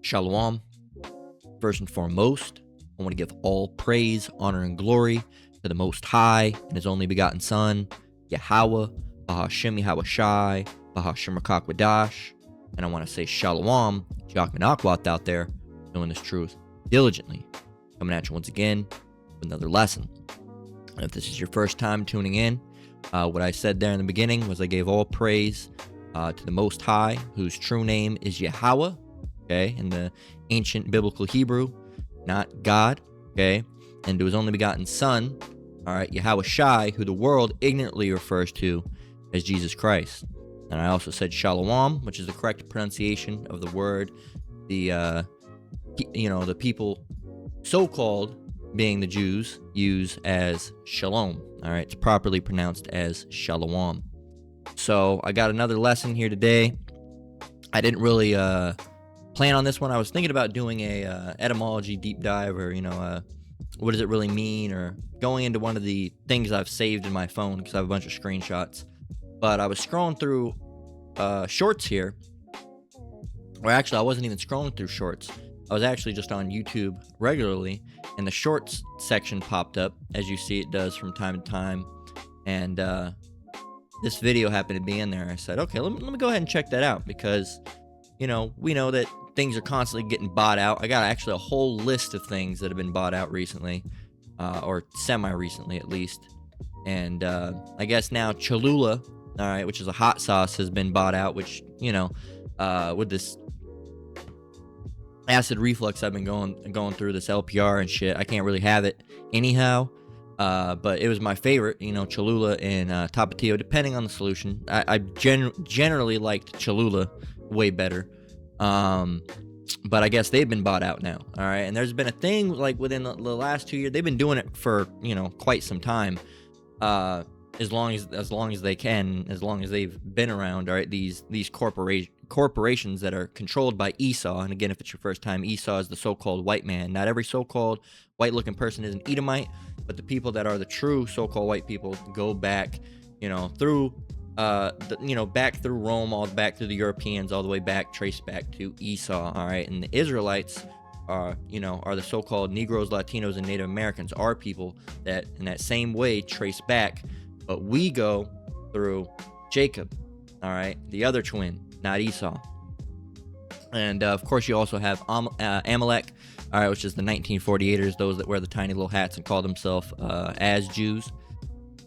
Shalom. First and foremost, I want to give all praise, honor, and glory to the Most High and His only begotten Son, Yahweh, Bahashem Yahweh Shai, Bahashem Rakakwadash. And I want to say Shalom to Yahweh Akwat out there, knowing this truth diligently. Coming at you once again with another lesson. And if this is your first time tuning in, what I said there in the beginning was I gave all praise to the Most High, whose true name is Yahweh, okay, in the ancient biblical Hebrew, not God, okay, and to His only begotten Son, all right, Yahweh Shai, who the world ignorantly refers to as Jesus Christ. And I also said Shalom, which is the correct pronunciation of the word the people so-called being the Jews use as Shalom. All right, it's properly pronounced as Shalom. So I got another lesson here today. I didn't really plan on this one. I was thinking about doing a etymology deep dive, or what does it really mean, or going into one of the things I've saved in my phone because I have a bunch of screenshots. But I was scrolling through shorts here. Or actually, I wasn't even scrolling through shorts. I was actually just on YouTube regularly, and the shorts section popped up, as you see it does from time to time. And this video happened to be in there. I said, okay, let me go ahead and check that out, because, we know that things are constantly getting bought out. I got actually a whole list of things that have been bought out recently, or semi-recently at least. And I guess now Cholula, all right, which is a hot sauce, has been bought out, which, with this acid reflux I've been going through, this LPR and shit, I can't really have it anyhow. But it was my favorite, Cholula and Tapatio, depending on the solution. I generally liked Cholula way better. But I guess they've been bought out now. All right. And there's been a thing like within the last 2 years. They've been doing it for, quite some time. As long as they can, as long as they've been around. All right. These corporations that are controlled by Esau. And again, if it's your first time, Esau is the so-called white man. Not every so-called white-looking person is an Edomite, but the people that are the true so-called white people go back, through, back through Rome, all back through the Europeans, all the way back, traced back to Esau. All right, and the Israelites are the so-called Negroes, Latinos, and Native Americans, are people that, in that same way, trace back, but we go through Jacob. All right, the other twin, not Esau. And of course, you also have Amalek, all right, which is the 1948ers, those that wear the tiny little hats and call themselves as Jews.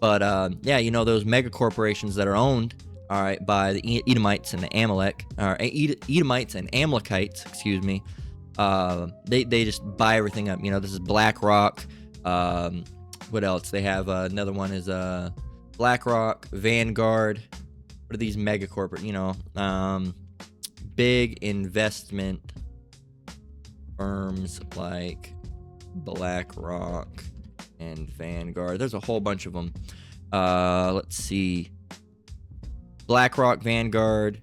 But those mega corporations that are owned, all right, by the Edomites and the Edomites and Amalekites, excuse me. They just buy everything up. This is BlackRock. What else? They have another one is BlackRock, Vanguard. What are these mega corporate? Big investment firms like BlackRock and Vanguard. There's a whole bunch of them. Let's see. BlackRock, Vanguard.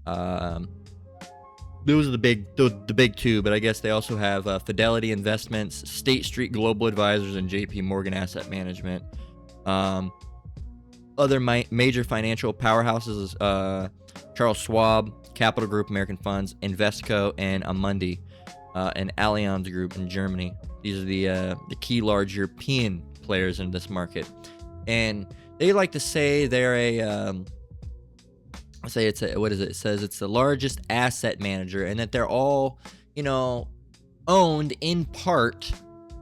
Those are the big two, but I guess they also have Fidelity Investments, State Street Global Advisors, and JP Morgan Asset Management. Other major financial powerhouses, Charles Schwab, Capital Group, American Funds, Invesco, and Amundi, and Allianz Group in Germany. These are the key large European players in this market, and they like to say they're it says it's the largest asset manager, and that they're all owned in part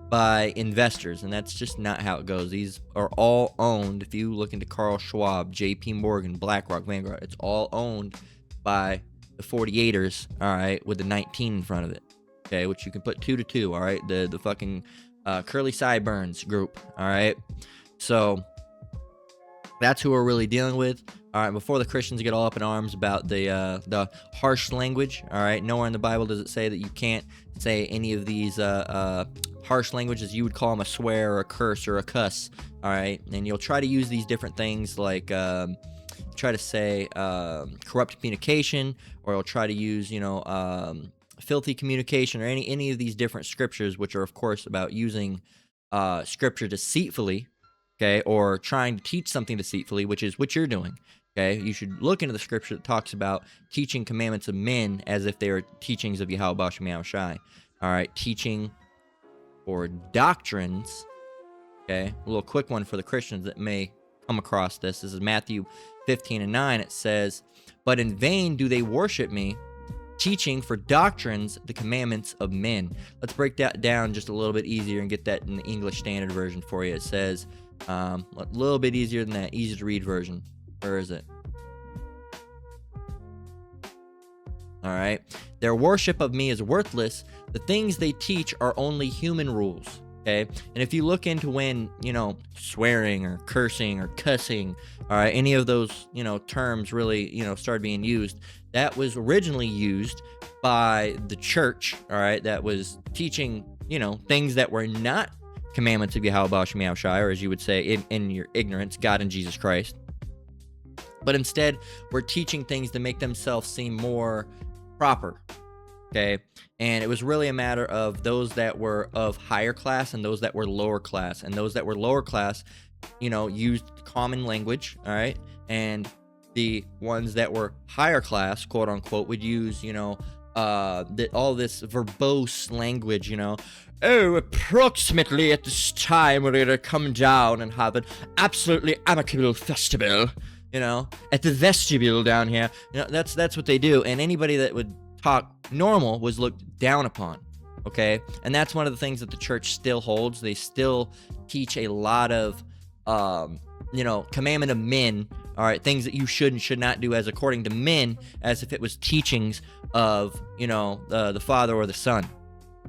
by investors, and that's just not how it goes. These are all owned. If you look into Carl Schwab, JP Morgan, BlackRock, Vanguard, it's all owned by the 48ers, all right, with the 19 in front of it, okay, which you can put 2 to 2, all right, the fucking Curly Sideburns group, all right. So that's who we're really dealing with. All right, before the Christians get all up in arms about the harsh language, all right, nowhere in the Bible does it say that you can't say any of these harsh languages. You would call them a swear or a curse or a cuss, all right, and you'll try to use these different things like try to say corrupt communication, or you'll try to use filthy communication, or any of these different scriptures, which are of course about using scripture deceitfully, okay, or trying to teach something deceitfully, which is what you're doing. Okay, you should look into the scripture that talks about teaching commandments of men as if they are teachings of Yahweh Bashem Yahushai. All right, teaching or doctrines. Okay, a little quick one for the Christians that may come across this. This is Matthew 15:9. It says, "But in vain do they worship me, teaching for doctrines the commandments of men." Let's break that down just a little bit easier and get that in the English Standard Version for you. It says, a little bit easier than that, easy to read version. Where is it? All right. "Their worship of me is worthless. The things they teach are only human rules." Okay. And if you look into when, swearing or cursing or cussing, all right, any of those, terms really, started being used, that was originally used by the church, all right, that was teaching, things that were not commandments of Yahweh Bashem Yahushai, or as you would say in your ignorance, God and Jesus Christ. But instead, we're teaching things to make themselves seem more proper, okay? And it was really a matter of those that were of higher class and those that were lower class. And those that were lower class, used common language, all right? And the ones that were higher class, quote unquote, would use, all this verbose language, "Oh, approximately at this time we're going to come down and have an absolutely amicable festival. At the vestibule down here." That's what they do. And anybody that would talk normal was looked down upon, okay? And that's one of the things that the church still holds. They still teach a lot of, commandment of men, all right, things that you should and should not do as according to men, as if it was teachings of, the Father or the Son,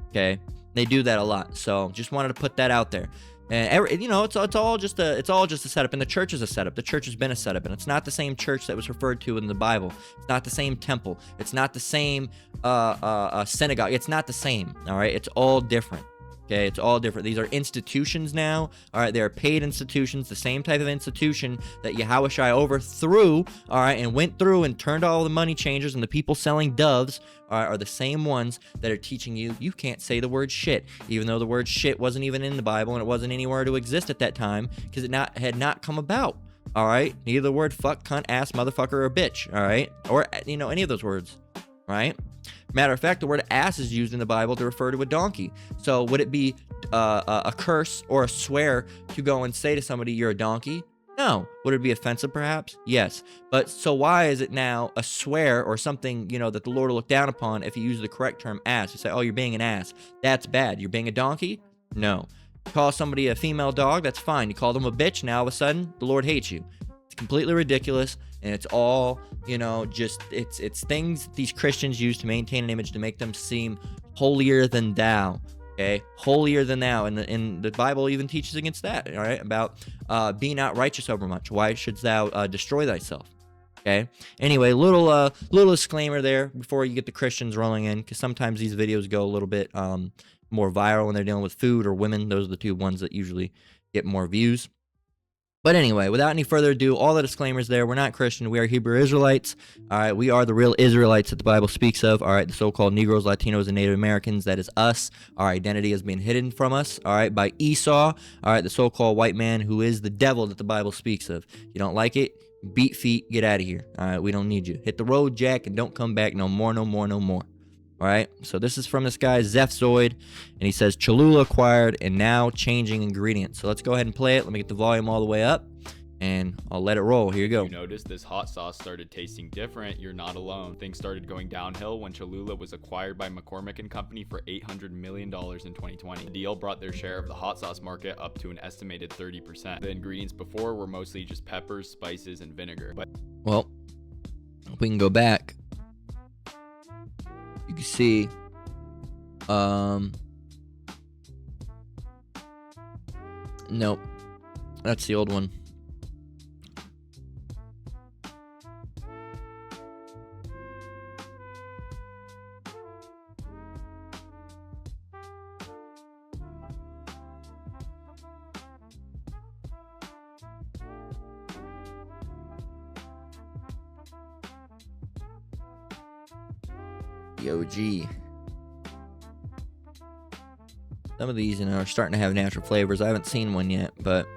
okay? They do that a lot. So just wanted to put that out there. And it's all just a setup, and the church is a setup. The church has been a setup, and it's not the same church that was referred to in the Bible. It's not the same temple. It's not the same synagogue. It's not the same. All right, it's all different. Okay, it's all different. These are institutions now. All right, they are paid institutions, the same type of institution that Yahushua overthrew. All right, and went through and turned all the money changers and the people selling doves. All right, are the same ones that are teaching you can't say the word shit, even though the word shit wasn't even in the Bible and it wasn't anywhere to exist at that time because it had not come about. All right, neither the word fuck, cunt, ass, motherfucker, or bitch. All right, or any of those words. Right. Matter of fact, the word ass is used in the Bible to refer to a donkey. So would it be a curse or a swear to go and say to somebody, "You're a donkey"? No. Would it be offensive perhaps? Yes. But so why is it now a swear or something, that the Lord will look down upon if you use the correct term ass? You say, "Oh, you're being an ass." That's bad. You're being a donkey? No. You call somebody a female dog? That's fine. You call them a bitch? Now all of a sudden, the Lord hates you. It's completely ridiculous. And it's all, it's things these Christians use to maintain an image to make them seem holier than thou, okay? Holier than thou. And the Bible even teaches against that, all right? About be not righteous over much. Why shouldst thou destroy thyself? Okay? Anyway, little disclaimer there before you get the Christians rolling in, because sometimes these videos go a little bit more viral when they're dealing with food or women. Those are the two ones that usually get more views. But anyway, without any further ado, all the disclaimers there. We're not Christian. We are Hebrew Israelites. All right, we are the real Israelites that the Bible speaks of. All right, the so-called Negroes, Latinos, and Native Americans. That is us. Our identity has been hidden from us. All right, by Esau. All right, the so-called white man who is the devil that the Bible speaks of. You don't like it? Beat feet. Get out of here. All right, we don't need you. Hit the road, Jack, and don't come back no more, no more, no more. All right, so this is from this guy, Zephzoid, and he says, Cholula acquired and now changing ingredients. So let's go ahead and play it. Let me get the volume all the way up, and I'll let it roll. Here you go. You noticed this hot sauce started tasting different. You're not alone. Things started going downhill when Cholula was acquired by McCormick and Company for $800 million in 2020. The deal brought their share of the hot sauce market up to an estimated 30%. The ingredients before were mostly just peppers, spices, and vinegar. Well, if we can go back, you can see, nope, that's the old one. The OG. Some of these, are starting to have natural flavors. I haven't seen one yet, but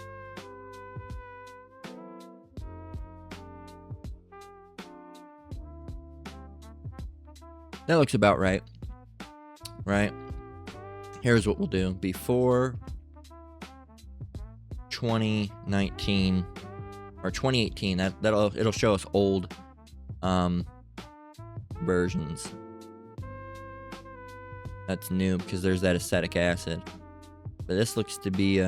That looks about right. Right? Here's what we'll do. Before 2019 or 2018, it'll show us old versions. That's new because there's that acetic acid. But this looks to be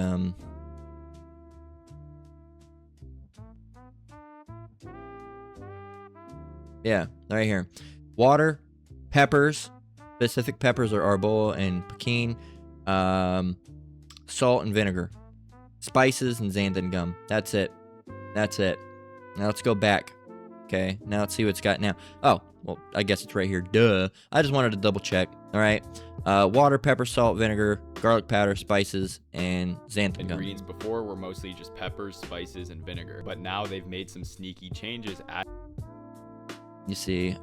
yeah, right here. Water, peppers, specific peppers are arbola and pekin, salt and vinegar, spices and xanthan gum. That's it. That's it. Now let's go back. Okay, now let's see what it's got now. Oh, well, I guess it's right here. Duh. I just wanted to double check. All right. Water, pepper, salt, vinegar, garlic powder, spices, and xanthan gum. Ingredients before were mostly just peppers, spices, and vinegar, but now they've made some sneaky changes. You see,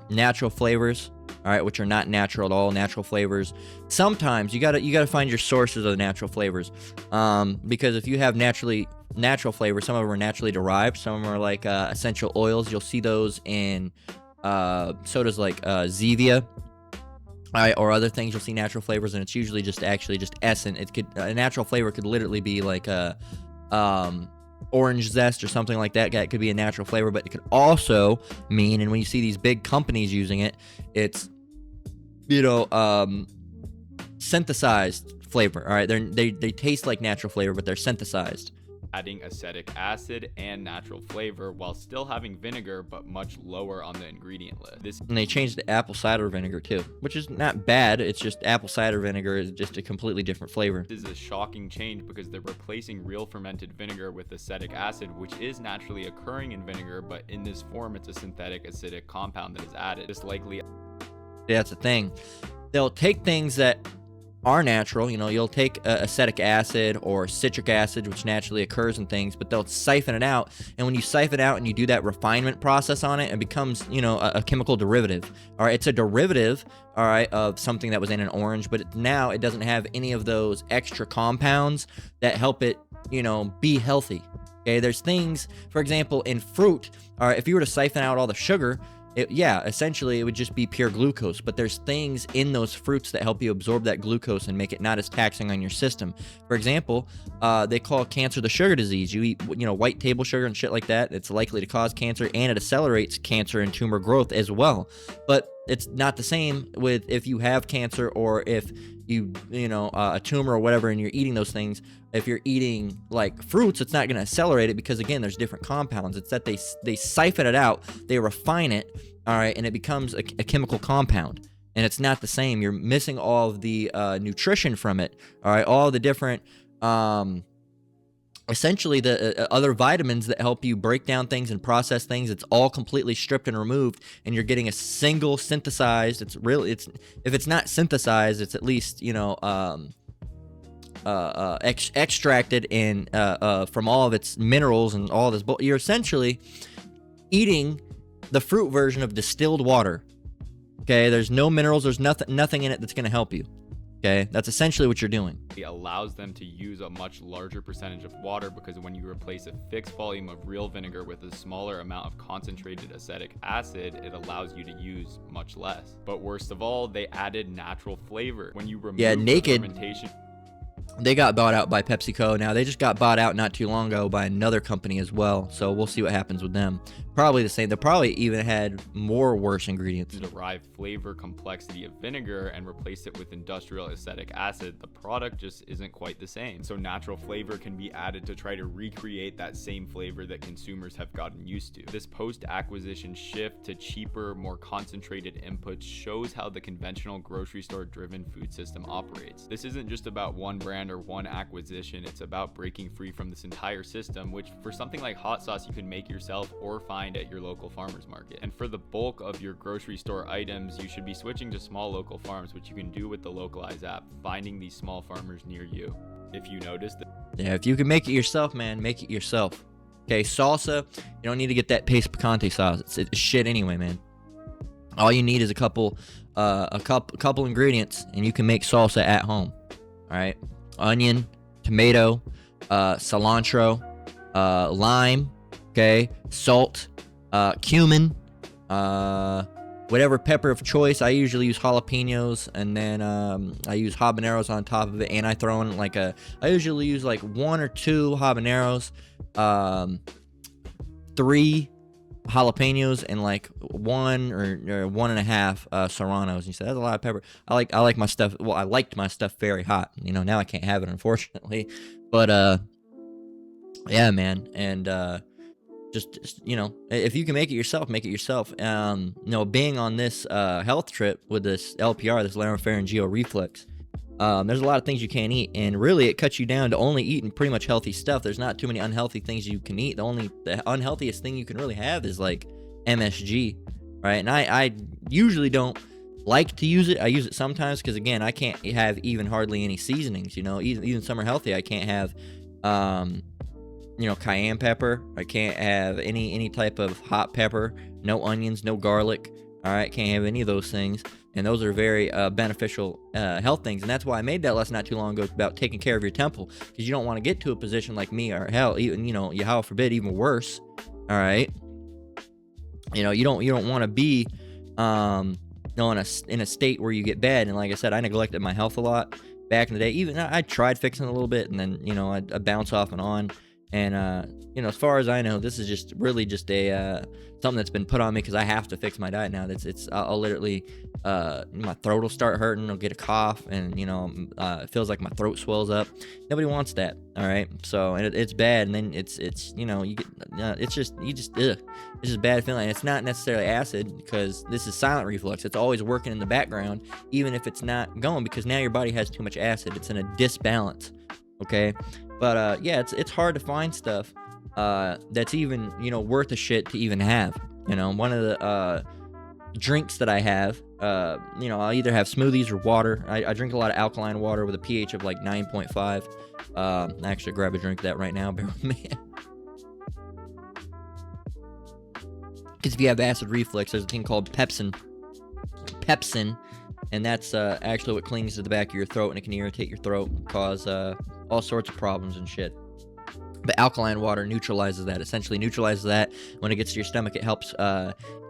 natural flavors, all right, which are not natural at all. Natural flavors. Sometimes you gotta find your sources of the natural flavors, because if you have natural flavors, some of them are naturally derived. Some of them are like essential oils. You'll see those in sodas like Zevia. All right, or other things. You'll see natural flavors, and it's usually just essence. A natural flavor could literally be like a orange zest or something like that. It could be a natural flavor, but it could also mean, and when you see these big companies using it, it's synthesized flavor. All right, they taste like natural flavor, but they're synthesized. Adding acetic acid and natural flavor while still having vinegar, but much lower on the ingredient list. And they changed the apple cider vinegar too, which is not bad. It's just apple cider vinegar is just a completely different flavor. This is a shocking change because they're replacing real fermented vinegar with acetic acid, which is naturally occurring in vinegar, but in this form, it's a synthetic acidic compound that is added. This likely... That's the thing. They'll take things that are natural, you'll take acetic acid or citric acid, which naturally occurs in things, but they'll siphon it out. And when you siphon it out and you do that refinement process on it, it becomes, a chemical derivative. All right, it's a derivative, all right, of something that was in an orange, but now it doesn't have any of those extra compounds that help it, be healthy. Okay, there's things, for example, in fruit, all right, if you were to siphon out all the sugar, essentially it would just be pure glucose, but there's things in those fruits that help you absorb that glucose and make it not as taxing on your system. For example, they call cancer the sugar disease. You eat, white table sugar and shit like that. It's likely to cause cancer, and it accelerates cancer and tumor growth as well. But it's not the same with if you have cancer or if you, a tumor or whatever, and you're eating those things. If you're eating like fruits, it's not going to accelerate it because, again, there's different compounds. It's that they siphon it out, they refine it, all right, and it becomes a chemical compound. And it's not the same. You're missing all of the nutrition from it, all right, all the different, essentially the other vitamins that help you break down things and process things. It's all completely stripped and removed, and you're getting a single synthesized. If it's not synthesized, it's at least, extracted and from all of its minerals and all this. You're essentially eating the fruit version of distilled water. Okay, there's no minerals. There's nothing in it that's going to help you. Okay, that's essentially what you're doing. It allows them to use a much larger percentage of water because when you replace a fixed volume of real vinegar with a smaller amount of concentrated acetic acid, it allows you to use much less. But worst of all, they added natural flavor. When you remove Naked, fermentation, they got bought out by PepsiCo. Now, they just got bought out not too long ago by another company as well. So we'll see what happens with them. Probably the same. They probably even had more worse ingredients. Derive flavor complexity of vinegar and replace it with industrial acetic acid. The product just isn't quite the same. So natural flavor can be added to try to recreate that same flavor that consumers have gotten used to. This post-acquisition shift to cheaper, more concentrated inputs shows how the conventional grocery store driven food system operates. This isn't just about one brand or one acquisition. It's about breaking free from this entire system, which for something like hot sauce you can make yourself or find at your local farmer's market. And for the bulk of your grocery store items, you should be switching to small local farms, which you can do with the Localize app, finding these small farmers near you. If you notice that, yeah, if you can make it yourself, man, make it yourself. Okay, salsa, you don't need to get that paste picante sauce. It's shit anyway, man. All you need is a couple ingredients, and you can make salsa at home. All right, onion, tomato, cilantro, lime, okay, salt, cumin, whatever pepper of choice. I usually use jalapenos, and then I use habaneros on top of it, and I throw in like I usually use like 1 or 2 habaneros, 3 jalapenos, and like 1 or 1.5 serranos. You said that's a lot of pepper. I like my stuff. Well, I liked my stuff very hot. You know, now I can't have it, unfortunately. But yeah, man, and just you know, if you can make it yourself, make it yourself. You know, being on this health trip with this LPR, this laryngopharyngeal reflux, there's a lot of things you can't eat, and really it cuts you down to only eating pretty much healthy stuff. There's not too many unhealthy things you can eat. The unhealthiest thing you can really have is like MSG, right? And I usually don't like to use it. I use it sometimes because, again, I can't have even hardly any seasonings. You know, even some are healthy. I can't have you know, cayenne pepper. I can't have any type of hot pepper. No onions, no garlic. All right, can't have any of those things. And those are very beneficial health things. And that's why I made that lesson not too long ago about taking care of your temple, because you don't want to get to a position like me, or hell, even, you know, Yahweh forbid, even worse. All right, you know, you don't want to be you know, in a state where you get bad. And like I said, I neglected my health a lot back in the day. Even I tried fixing it a little bit, and then, you know, I bounce off and on. And you know, as far as I know, this is just really just a something that's been put on me because I have to fix my diet now. I'll literally my throat will start hurting. I'll get a cough, and you know, it feels like my throat swells up. Nobody wants that. All right, so and it's bad, and then it's you know, you get it's just it's just a bad feeling. It's not necessarily acid, because this is silent reflux. It's always working in the background, even if it's not going, because now your body has too much acid. It's in a disbalance. Okay. But yeah, it's hard to find stuff that's even, you know, worth a shit to even have. You know, one of the drinks that I have, you know, I'll either have smoothies or water. I drink a lot of alkaline water with a pH of like 9.5. I actually grab a drink of that right now. Bear with me. Because if you have acid reflux, there's a thing called pepsin, and that's actually what clings to the back of your throat, and it can irritate your throat and cause all sorts of problems and shit. But alkaline water neutralizes that. Essentially neutralizes that. When it gets to your stomach, it helps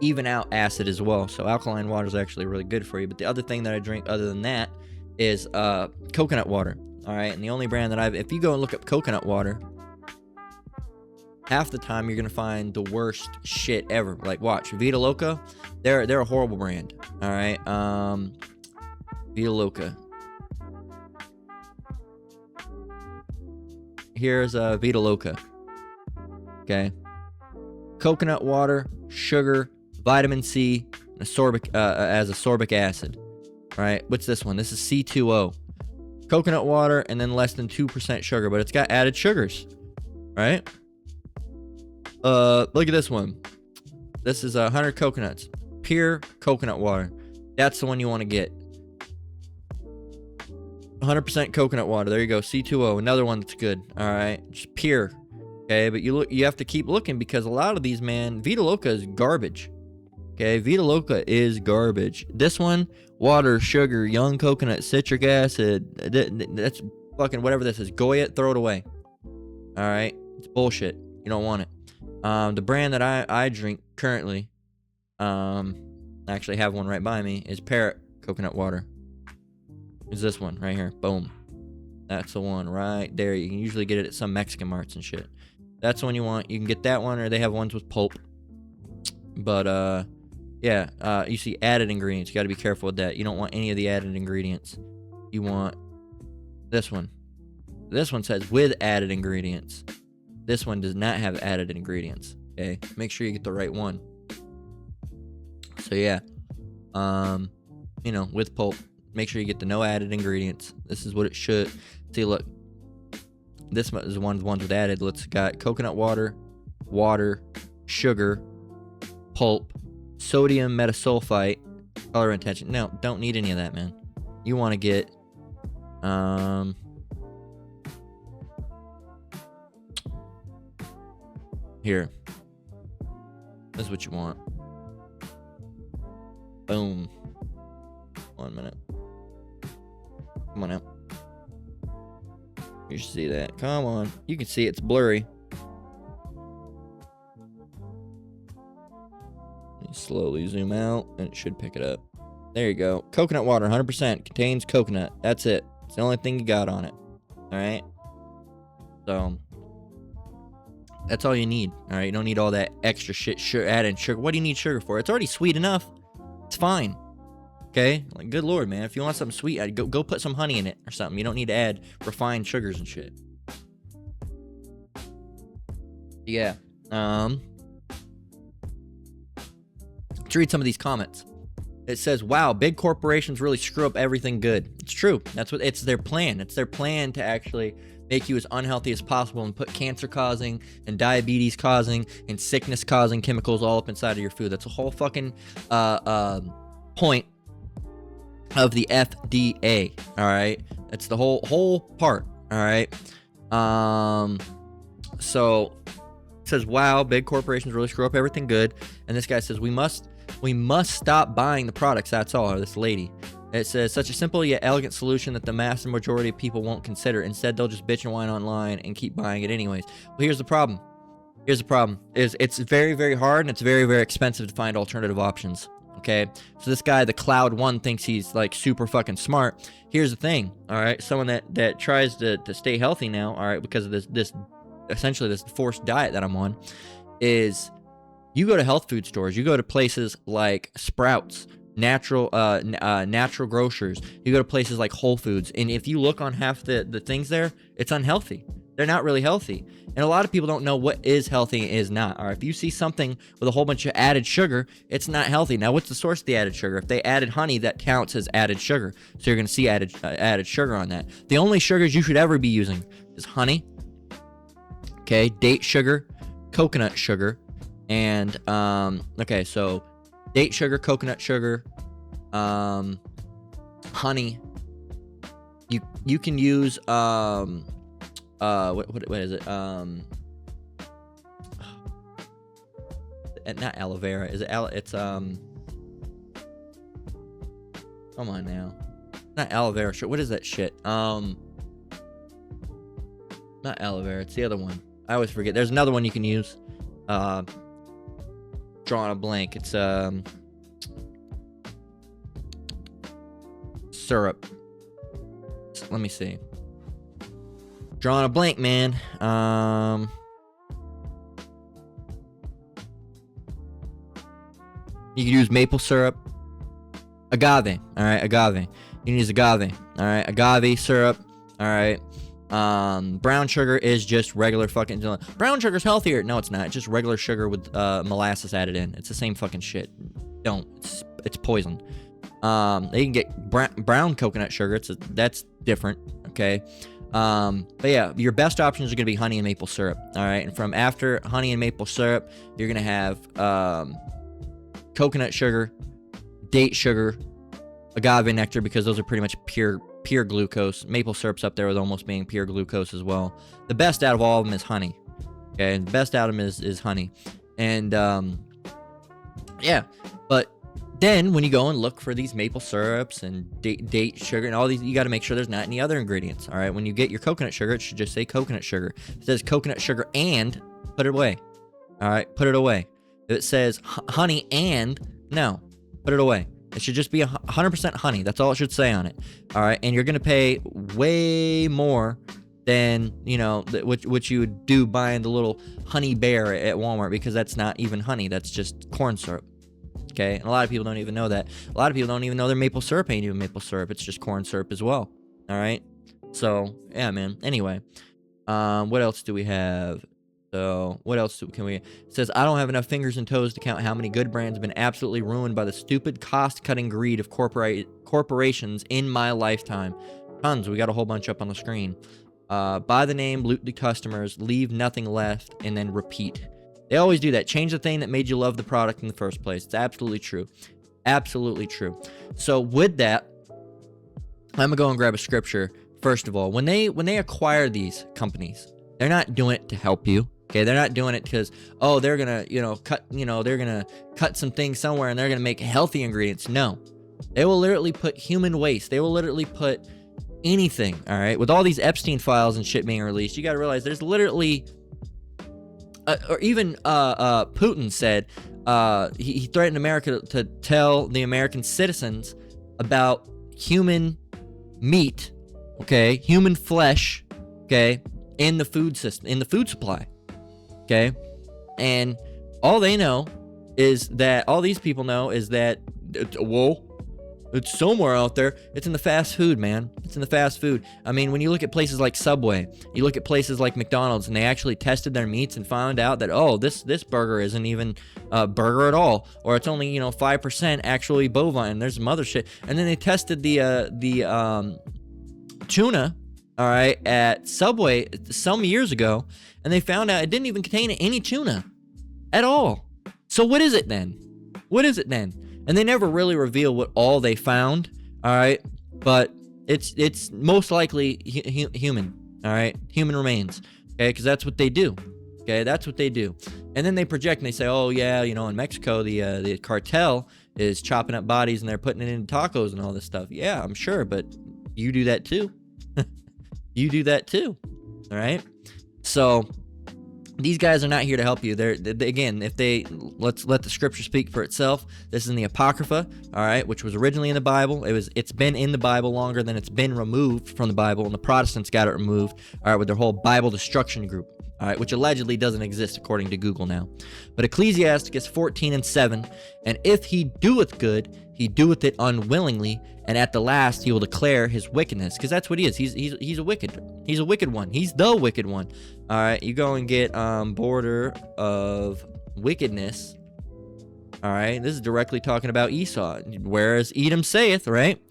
even out acid as well. So alkaline water is actually really good for you. But the other thing that I drink other than that is coconut water. All right, and the only brand that if you go and look up coconut water, half the time you're gonna find the worst shit ever. Like, watch, Vita Loca, they're a horrible brand. All right, Vita Loca. Here's Vita Loca. Okay, coconut water, sugar, vitamin C, and ascorbic acid. All right, what's this one? This is C2O. Coconut water, and then less than 2% sugar, but it's got added sugars. Right? Look at this one. This is 100 coconuts. Pure coconut water. That's the one you want to get. 100% coconut water. There you go. C2O. Another one that's good. All right. Just pure. Okay. But you have to keep looking, because a lot of these, man, Vita Loca is garbage. Okay. Vita Loca is garbage. This one, water, sugar, young coconut, citric acid. That's fucking whatever this is. Go it. Throw it away. All right. It's bullshit. You don't want it. The brand that I drink currently, I actually have one right by me, is Parrot coconut water. Is this one right here. Boom. That's the one right there. You can usually get it at some Mexican marts and shit. That's the one you want. You can get that one, or they have ones with pulp. But yeah, you see added ingredients. You got to be careful with that. You don't want any of the added ingredients. You want this one. This one says with added ingredients. This one does not have added ingredients. Okay, make sure you get the right one. So yeah, you know, with pulp, make sure you get the no added ingredients. This is what it should. See, look, this is the ones with added. Let's got coconut water, sugar, pulp, sodium metasulfite, color intention. No, don't need any of that, man. You want to get here. This is what you want. Boom. 1 minute. Come on out. You should see that. Come on. You can see it's blurry. You slowly zoom out, and it should pick it up. There you go. Coconut water, 100%. Contains coconut. That's it. It's the only thing you got on it. All right? So, that's all you need. All right? You don't need all that extra shit, adding sugar. What do you need sugar for? It's already sweet enough. It's fine. Okay? Like, good Lord, man. If you want something sweet, go put some honey in it or something. You don't need to add refined sugars and shit. Yeah. Let's read some of these comments. It says, wow, big corporations really screw up everything good. It's true. It's their plan. It's their plan to actually make you as unhealthy as possible and put cancer-causing and diabetes-causing and sickness-causing chemicals all up inside of your food. That's the whole fucking point of the FDA. All right? That's the whole part. All right? So it says, wow, big corporations really screw up everything good. And this guy says, we must stop buying the products, that's all. Or this lady. It says, such a simple yet elegant solution that the mass majority of people won't consider. Instead, they'll just bitch and whine online and keep buying it anyways. Well, here's the problem. It's very, very hard, and it's very, very expensive to find alternative options. Okay? So this guy, the Cloud One, thinks he's like super fucking smart. Here's the thing, all right? Someone that tries to stay healthy now, all right, because of this essentially this forced diet that I'm on, is you go to health food stores, you go to places like Sprouts, natural grocers, you go to places like Whole Foods, and if you look on half the things there, it's unhealthy. They're not really healthy. And a lot of people don't know what is healthy and is not. All right, if you see something with a whole bunch of added sugar, it's not healthy. Now, what's the source of the added sugar? If they added honey, that counts as added sugar. So you're going to see added sugar on that. The only sugars you should ever be using is honey, okay, date sugar, coconut sugar, and okay, so date sugar, coconut sugar, honey. You can use what is it? Not aloe vera. Is it it's come on now. Not aloe vera. What is that shit? Not aloe vera. It's the other one. I always forget. There's another one you can use. Drawing a blank. It's syrup. Let me see. Drawing a blank, man. You can use maple syrup. Agave. All right, agave. You can use agave. All right, agave syrup. All right. Brown sugar is just regular fucking. Brown sugar's healthier. No, it's not. It's just regular sugar with molasses added in. It's the same fucking shit. Don't. It's poison. You can get brown coconut sugar. That's different. Okay. But yeah, your best options are going to be honey and maple syrup. All right. And from after honey and maple syrup, you're going to have coconut sugar, date sugar, agave nectar, because those are pretty much pure glucose. Maple syrup's up there with almost being pure glucose as well. The best out of all of them is honey. Okay. And the best out of them is honey. And, yeah, but then when you go and look for these maple syrups and date sugar and all these, you got to make sure there's not any other ingredients. All right. When you get your coconut sugar, it should just say coconut sugar. If it says coconut sugar and, put it away. All right. Put it away. If it says honey and, no, put it away. It should just be 100% honey. That's all it should say on it. All right. And you're going to pay way more than, what you would do buying the little honey bear at Walmart, because that's not even honey. That's just corn syrup. Okay, and a lot of people don't even know that. A lot of people don't even know their maple syrup ain't even maple syrup. It's just corn syrup as well. All right. So yeah, man. Anyway, what else do we have? So what else can we? It says, I don't have enough fingers and toes to count how many good brands have been absolutely ruined by the stupid cost-cutting greed of corporations in my lifetime. Tons. We got a whole bunch up on the screen. Buy the name, loot the customers, leave nothing left, and then repeat. They always do that. Change the thing that made you love the product in the first place. It's absolutely true. Absolutely true. So with that, I'm going to go and grab a scripture. First of all, when they acquire these companies, they're not doing it to help you. Okay, they're not doing it because, they're going to cut some things somewhere and they're going to make healthy ingredients. No. They will literally put human waste. They will literally put anything, all right? With all these Epstein files and shit being released, you got to realize there's literally or even Putin said he threatened America to tell the American citizens about human meat, okay, human flesh, okay, in the food system, in the food supply, okay, and all they know is that all these people know is that it's somewhere out there. It's in the fast food, man. It's in the fast food. I mean, when you look at places like Subway, you look at places like McDonald's, and they actually tested their meats and found out that, oh, this burger isn't even a burger at all, or it's only 5% actually bovine. There's some other shit. And then they tested the tuna, all right, at Subway some years ago, and they found out it didn't even contain any tuna at all. So what is it then? What is it then? And they never really reveal what all they found, all right? But it's most likely human, all right? Human remains, okay? Because that's what they do, okay? That's what they do. And then they project and they say, oh, yeah, in Mexico, the cartel is chopping up bodies and they're putting it in tacos and all this stuff. Yeah, I'm sure, but you do that too. You do that too, all right? So these guys are not here to help you. Again, let's let the scripture speak for itself. This is in the Apocrypha, all right, which was originally in the Bible. It's been in the Bible longer than it's been removed from the Bible, and the Protestants got it removed, all right, with their whole Bible destruction group, all right, which allegedly doesn't exist according to Google now. But Ecclesiasticus 14:7, and if he doeth good, he doeth it unwillingly, and at the last he will declare his wickedness, because that's what he is. He's a wicked one. He's the wicked one. All right, you go and get border of wickedness. All right, this is directly talking about Esau. Whereas Edom saith, right?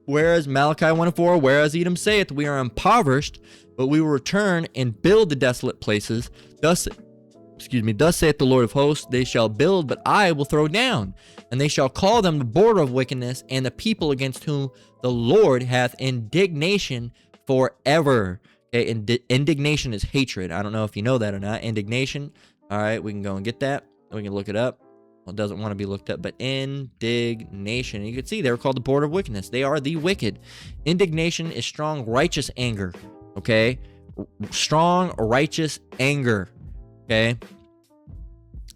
Whereas Malachi 1:4, whereas Edom saith, we are impoverished, but we will return and build the desolate places. Thus saith the Lord of hosts, they shall build, but I will throw down, and they shall call them the border of wickedness, and the people against whom the Lord hath indignation forever. Okay, indignation is hatred. I don't know if you know that or not. Indignation. All right, we can go and get that. We can look it up. Well, it doesn't want to be looked up, but indignation. And you can see they were called the border of wickedness. They are the wicked. Indignation is strong, righteous anger. Okay, strong, righteous anger. Okay,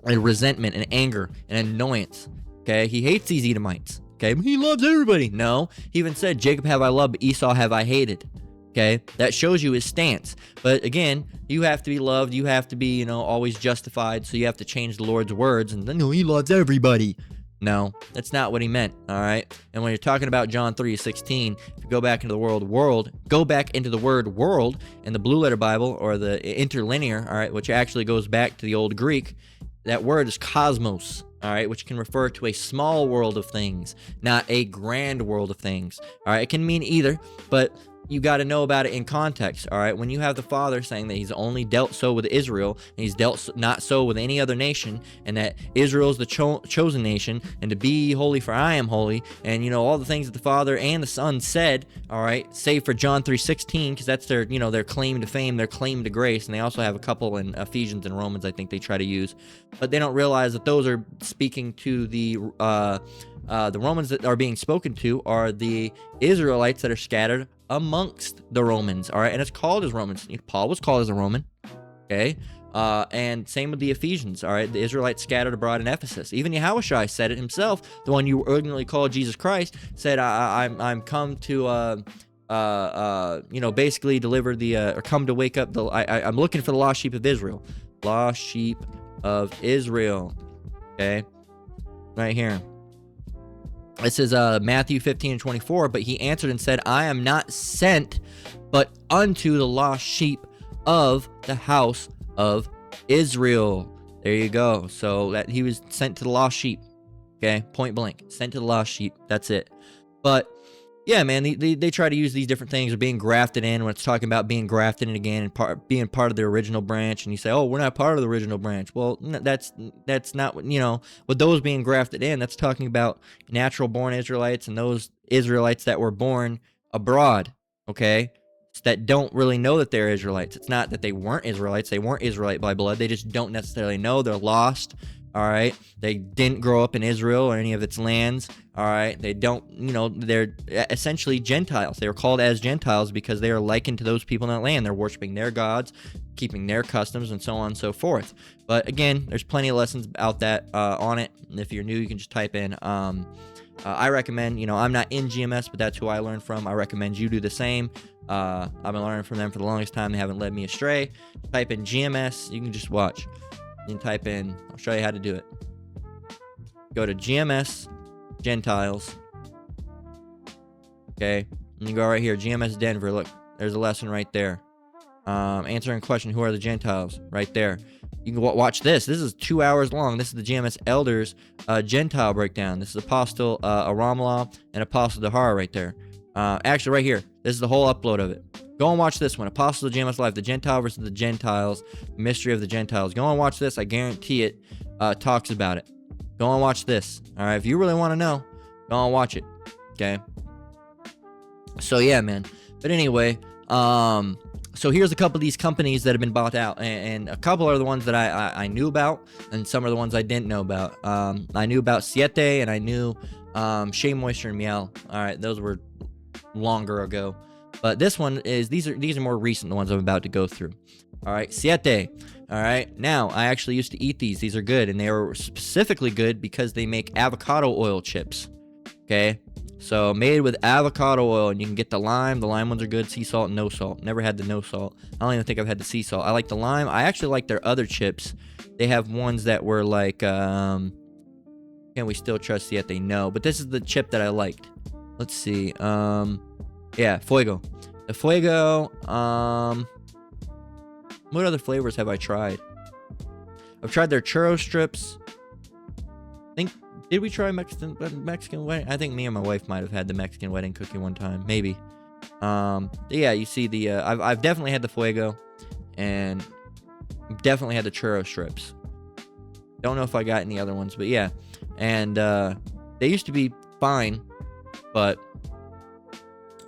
and resentment and anger and annoyance. Okay, he hates these Edomites. Okay, he loves everybody. No, he even said, Jacob have I loved, but Esau have I hated. Okay, that shows you his stance. But again, you have to be loved. You have to be, always justified. So you have to change the Lord's words. And then, he loves everybody. No, that's not what he meant. All right. And when you're talking about John 3:16, if you go back into the go back into the word world in the Blue Letter Bible or the interlinear, all right, which actually goes back to the old Greek. That word is cosmos. All right, which can refer to a small world of things, not a grand world of things. All right, it can mean either, but you got to know about it in context, all right? When you have the Father saying that he's only dealt so with Israel, and he's dealt not so with any other nation, and that Israel is the chosen nation, and to be holy for I am holy, and, all the things that the Father and the Son said, all right, save for John 3:16, because that's their, their claim to fame, their claim to grace, and they also have a couple in Ephesians and Romans I think they try to use, but they don't realize that those are speaking to the Romans that are being spoken to are the Israelites that are scattered amongst the Romans, all right? And it's called as Romans. Paul was called as a Roman, okay? And same with the Ephesians, all right? The Israelites scattered abroad in Ephesus. Even Yahushua said it himself, the one you originally called Jesus Christ, said, I'm come to, basically deliver or come to wake up I'm looking for the lost sheep of Israel. Lost sheep of Israel, okay? Right here. This is Matthew 15:24, but he answered and said, I am not sent, but unto the lost sheep of the house of Israel. There you go. So that he was sent to the lost sheep. Okay, point blank. Sent to the lost sheep. That's it. But yeah, man, they try to use these different things of being grafted in when it's talking about being grafted in again and being part of the original branch. And you say, oh, we're not part of the original branch. Well, that's not what, with those being grafted in, that's talking about natural born Israelites and those Israelites that were born abroad, okay, that don't really know that they're Israelites. It's not that they weren't Israelites. They weren't Israelite by blood. They just don't necessarily know. They're lost. All right. They didn't grow up in Israel or any of its lands. All right. They don't, they're essentially Gentiles. They were called as Gentiles because they are likened to those people in that land. They're worshiping their gods, keeping their customs and so on and so forth. But again, there's plenty of lessons about that on it. And if you're new, you can just type in. I recommend, I'm not in GMS, but that's who I learned from. I recommend you do the same. I've been learning from them for the longest time. They haven't led me astray. Type in GMS. You can just watch. You can type in. I'll show you how to do it. Go to GMS Gentiles. Okay. And you go right here. GMS Denver. Look, there's a lesson right there. Answering question, who are the Gentiles? Right there. You can watch this. This is 2 hours long. This is the GMS Elders Gentile breakdown. This is Apostle Aramla and Apostle Dahara right there. Actually, right here. This is the whole upload of it. Go and watch this one. Apostle of GMS Life, the Gentile versus the Gentiles, the mystery of the Gentiles. Go and watch this. I guarantee it talks about it. Go and watch this. All right. If you really want to know, go and watch it. Okay. So, yeah, man. But anyway, so here's a couple of these companies that have been bought out, and a couple are the ones that I knew about, and some are the ones I didn't know about. I knew about Siete, and I knew Shea Moisture and Miel. All right, those were longer ago, but this one is these are more recent, the ones I'm about to go through. All right, Siete. All right, now I actually used to eat these. These are good, and they are specifically good because they make avocado oil chips. Okay. So made with avocado oil, and you can get the lime. The lime ones are good. Sea salt and no salt. Never had the no salt. I don't even think I've had the sea salt. I like the lime. I actually like their other chips. They have ones that were like, can we still trust yet? They know. But this is the chip that I liked. Let's see. Yeah, Fuego. The Fuego. What other flavors have I tried? I've tried their churro strips. Did we try Mexican wedding? I think me and my wife might have had the Mexican wedding cookie one time, maybe. Yeah, you see the I've definitely had the Fuego, and definitely had the churro strips. Don't know if I got any other ones, but yeah. And they used to be fine, but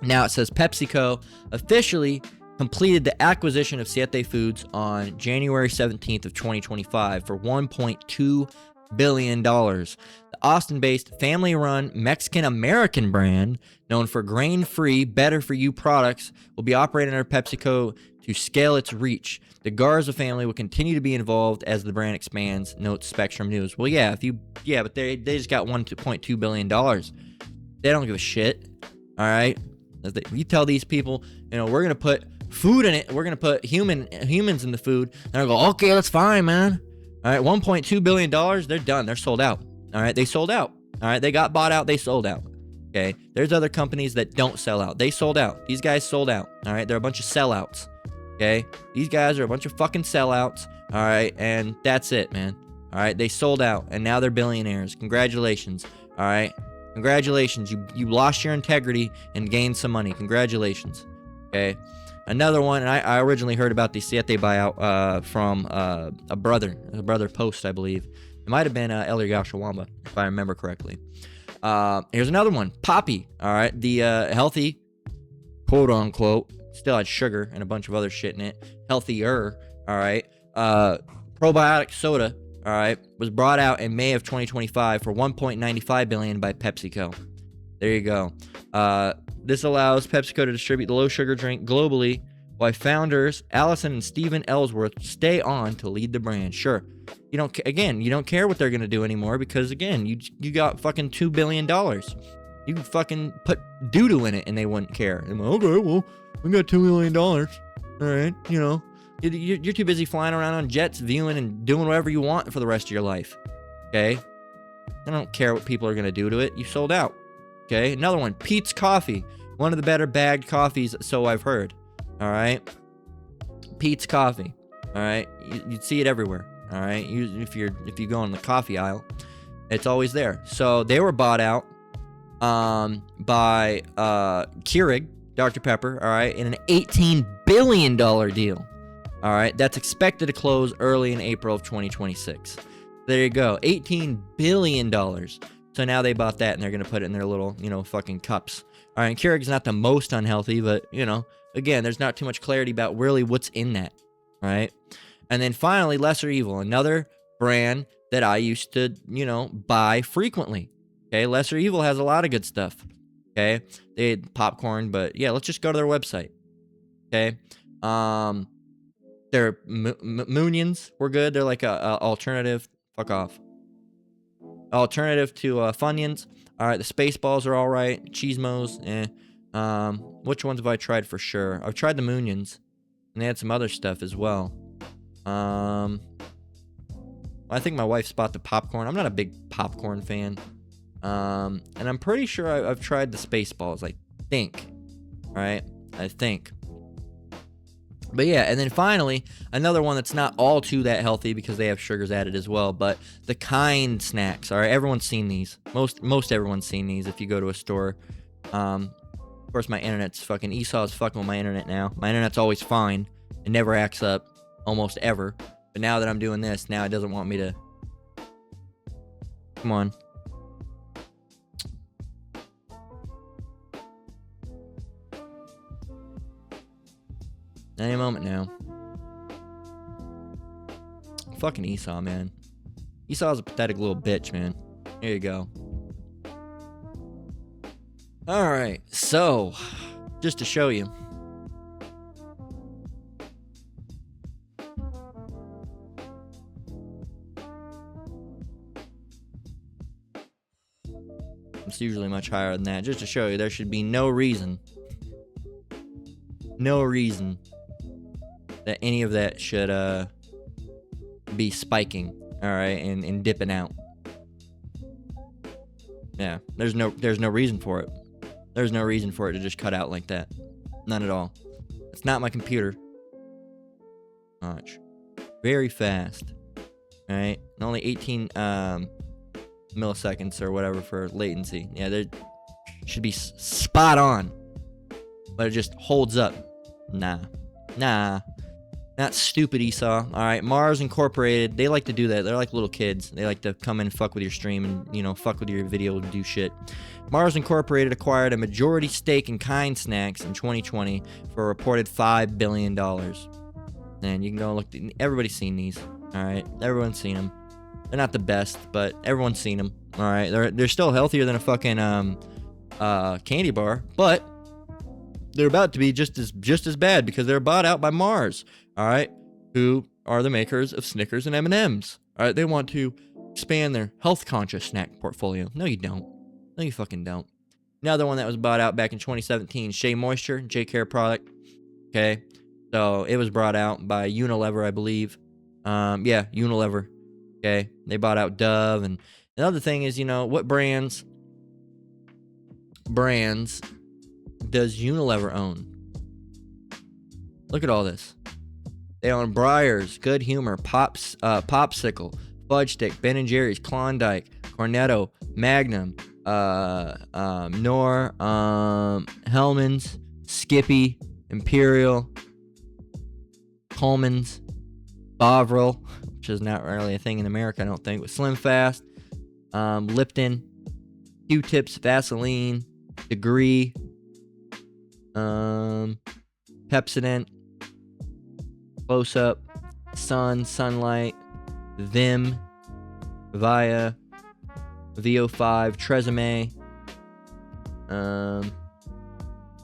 now it says PepsiCo officially completed the acquisition of Siete Foods on January 17th of 2025 for $1.2 billion. The Austin-based family-run Mexican-American brand, known for grain-free, better-for-you products, will be operating under PepsiCo to scale its reach. The Garza family will continue to be involved as the brand expands, notes Spectrum News. Well, yeah, but they just got $1.2 billion. They don't give a shit. All right? You tell these people, we're gonna put food in it. We're gonna put humans in the food. And they'll go, okay, that's fine, man. All right, $1.2 billion. They're done. They're sold out. All right, they sold out. All right, they got bought out. They sold out. Okay, there's other companies that don't sell out. They sold out. These guys sold out. All right, they're a bunch of sellouts. Okay, these guys are a bunch of fucking sellouts. All right, and that's it, man. All right, they sold out, and now they're billionaires. Congratulations. All right, congratulations. You lost your integrity and gained some money. Congratulations. Okay. Another one, and I originally heard about the Siete buyout from a brother post, I believe. It might have been Elder Yashawamba, if I remember correctly. Here's another one, Poppy. All right, the healthy, quote unquote, still had sugar and a bunch of other shit in it. Healthier, all right. Probiotic soda, all right, was brought out in May of 2025 for $1.95 billion by PepsiCo. There you go. This allows PepsiCo to distribute the low-sugar drink globally, while founders Allison and Stephen Ellsworth stay on to lead the brand. Sure, you don't care what they're gonna do anymore because again, you got fucking $2 billion. You can fucking put doo-doo in it and they wouldn't care. And okay, well, we got $2 million. All right, you're too busy flying around on jets, viewing and doing whatever you want for the rest of your life. Okay, I don't care what people are gonna do to it. You sold out. Okay, another one, Pete's Coffee. One of the better bagged coffees, so I've heard. All right, Pete's Coffee. All right, you'd see it everywhere. All right, if you go in the coffee aisle, it's always there. So they were bought out by Keurig, Dr. Pepper. All right, in an $18 billion deal. All right, that's expected to close early in April of 2026. There you go, $18 billion. So now they bought that and they're going to put it in their little, fucking cups. All right, Keurig's not the most unhealthy, but, again, there's not too much clarity about really what's in that, right? And then finally, Lesser Evil, another brand that I used to, buy frequently. Okay, Lesser Evil has a lot of good stuff. Okay, they had popcorn, but yeah, let's just go to their website. Okay, Their Moonions were good. They're like a alternative. Fuck off. Alternative to Funyuns. All right, the Spaceballs are all right. Cheesemos, which ones have I tried for sure? I've tried the Moonions, and they had some other stuff as well. I think my wife spot the popcorn. I'm not a big popcorn fan. And I'm pretty sure I've tried the Spaceballs. I think. Right? I think. But yeah, and then finally, another one that's not all too that healthy because they have sugars added as well, but the Kind snacks. All right, everyone's seen these. Most everyone's seen these if you go to a store. Of course, my internet's fucking Esau's fucking with my internet now. My internet's always fine. It never acts up, almost ever. But now that I'm doing this, now it doesn't want me to. Come on. Any moment now. Fucking Esau, man. Esau's a pathetic little bitch, man. Here you go. Alright, so, just to show you. It's usually much higher than that. Just to show you, there should be no reason that any of that should be spiking, all right, and dipping out. Yeah, there's no reason for it. There's no reason for it to just cut out like that. None at all. It's not my computer. Watch. Very fast. All right, and only 18 milliseconds or whatever for latency. Yeah, there should be spot on, but it just holds up. Nah. Not stupid, Esau. All right, Mars Incorporated, they like to do that. They're like little kids. They like to come in and fuck with your stream and, you know, fuck with your video and do shit. Mars Incorporated acquired a majority stake in Kind Snacks in 2020 for a reported $5 billion. And you can go look. Everybody's seen these. All right, everyone's seen them. They're not the best, but everyone's seen them. All right, they're still healthier than a fucking candy bar, but they're about to be just as bad because they're bought out by Mars. All right, who are the makers of Snickers and M&Ms. All right, they want to expand their health-conscious snack portfolio. No, you don't. No, you fucking don't. Another one that was bought out back in 2017, Shea Moisture, J-Care product. Okay, so it was brought out by Unilever, I believe. Yeah, Unilever. Okay, they bought out Dove, and another thing is, you know, what brands does Unilever own? Look at all this. They own Breyers, Good Humor, Popsicle, Fudge Stick, Ben & Jerry's, Klondike, Cornetto, Magnum, Knorr, Hellmann's, Skippy, Imperial, Coleman's, Bovril, which is not really a thing in America, I don't think, with Slim Fast, Lipton, Q-Tips, Vaseline, Degree, Pepsodent, Close Up, Sun, Sunlight, Vim, Via, VO5, Tresemme,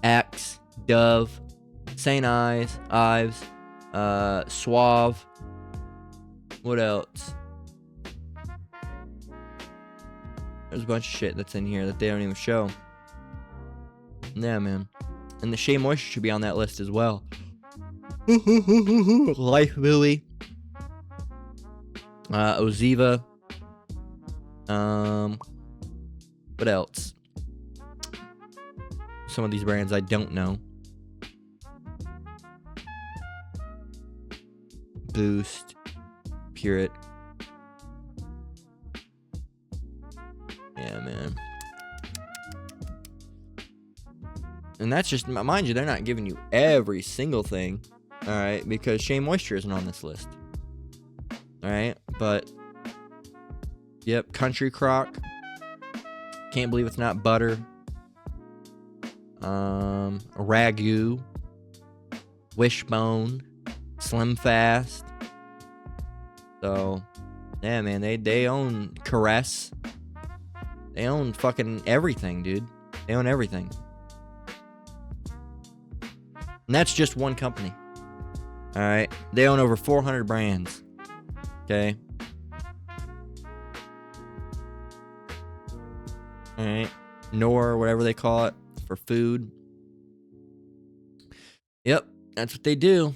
Axe, Dove, St. Ives, Suave. What else? There's a bunch of shit that's in here that they don't even show. Yeah, man. And the Shea Moisture should be on that list as well. Life Buoy. Oziva. What else? Some of these brands I don't know. Boost. Pureit. Yeah, man. And that's just, mind you, they're not giving you every single thing. Alright, because Shea Moisture isn't on this list. Alright, but yep, Country Crock. Can't believe it's not butter. Ragu. Wishbone. Slim Fast. So, yeah, man, they own Caress. They own fucking everything, dude. They own everything. And that's just one company. All right. They own over 400 brands. Okay. All right. Nor, whatever they call it, for food. Yep. That's what they do.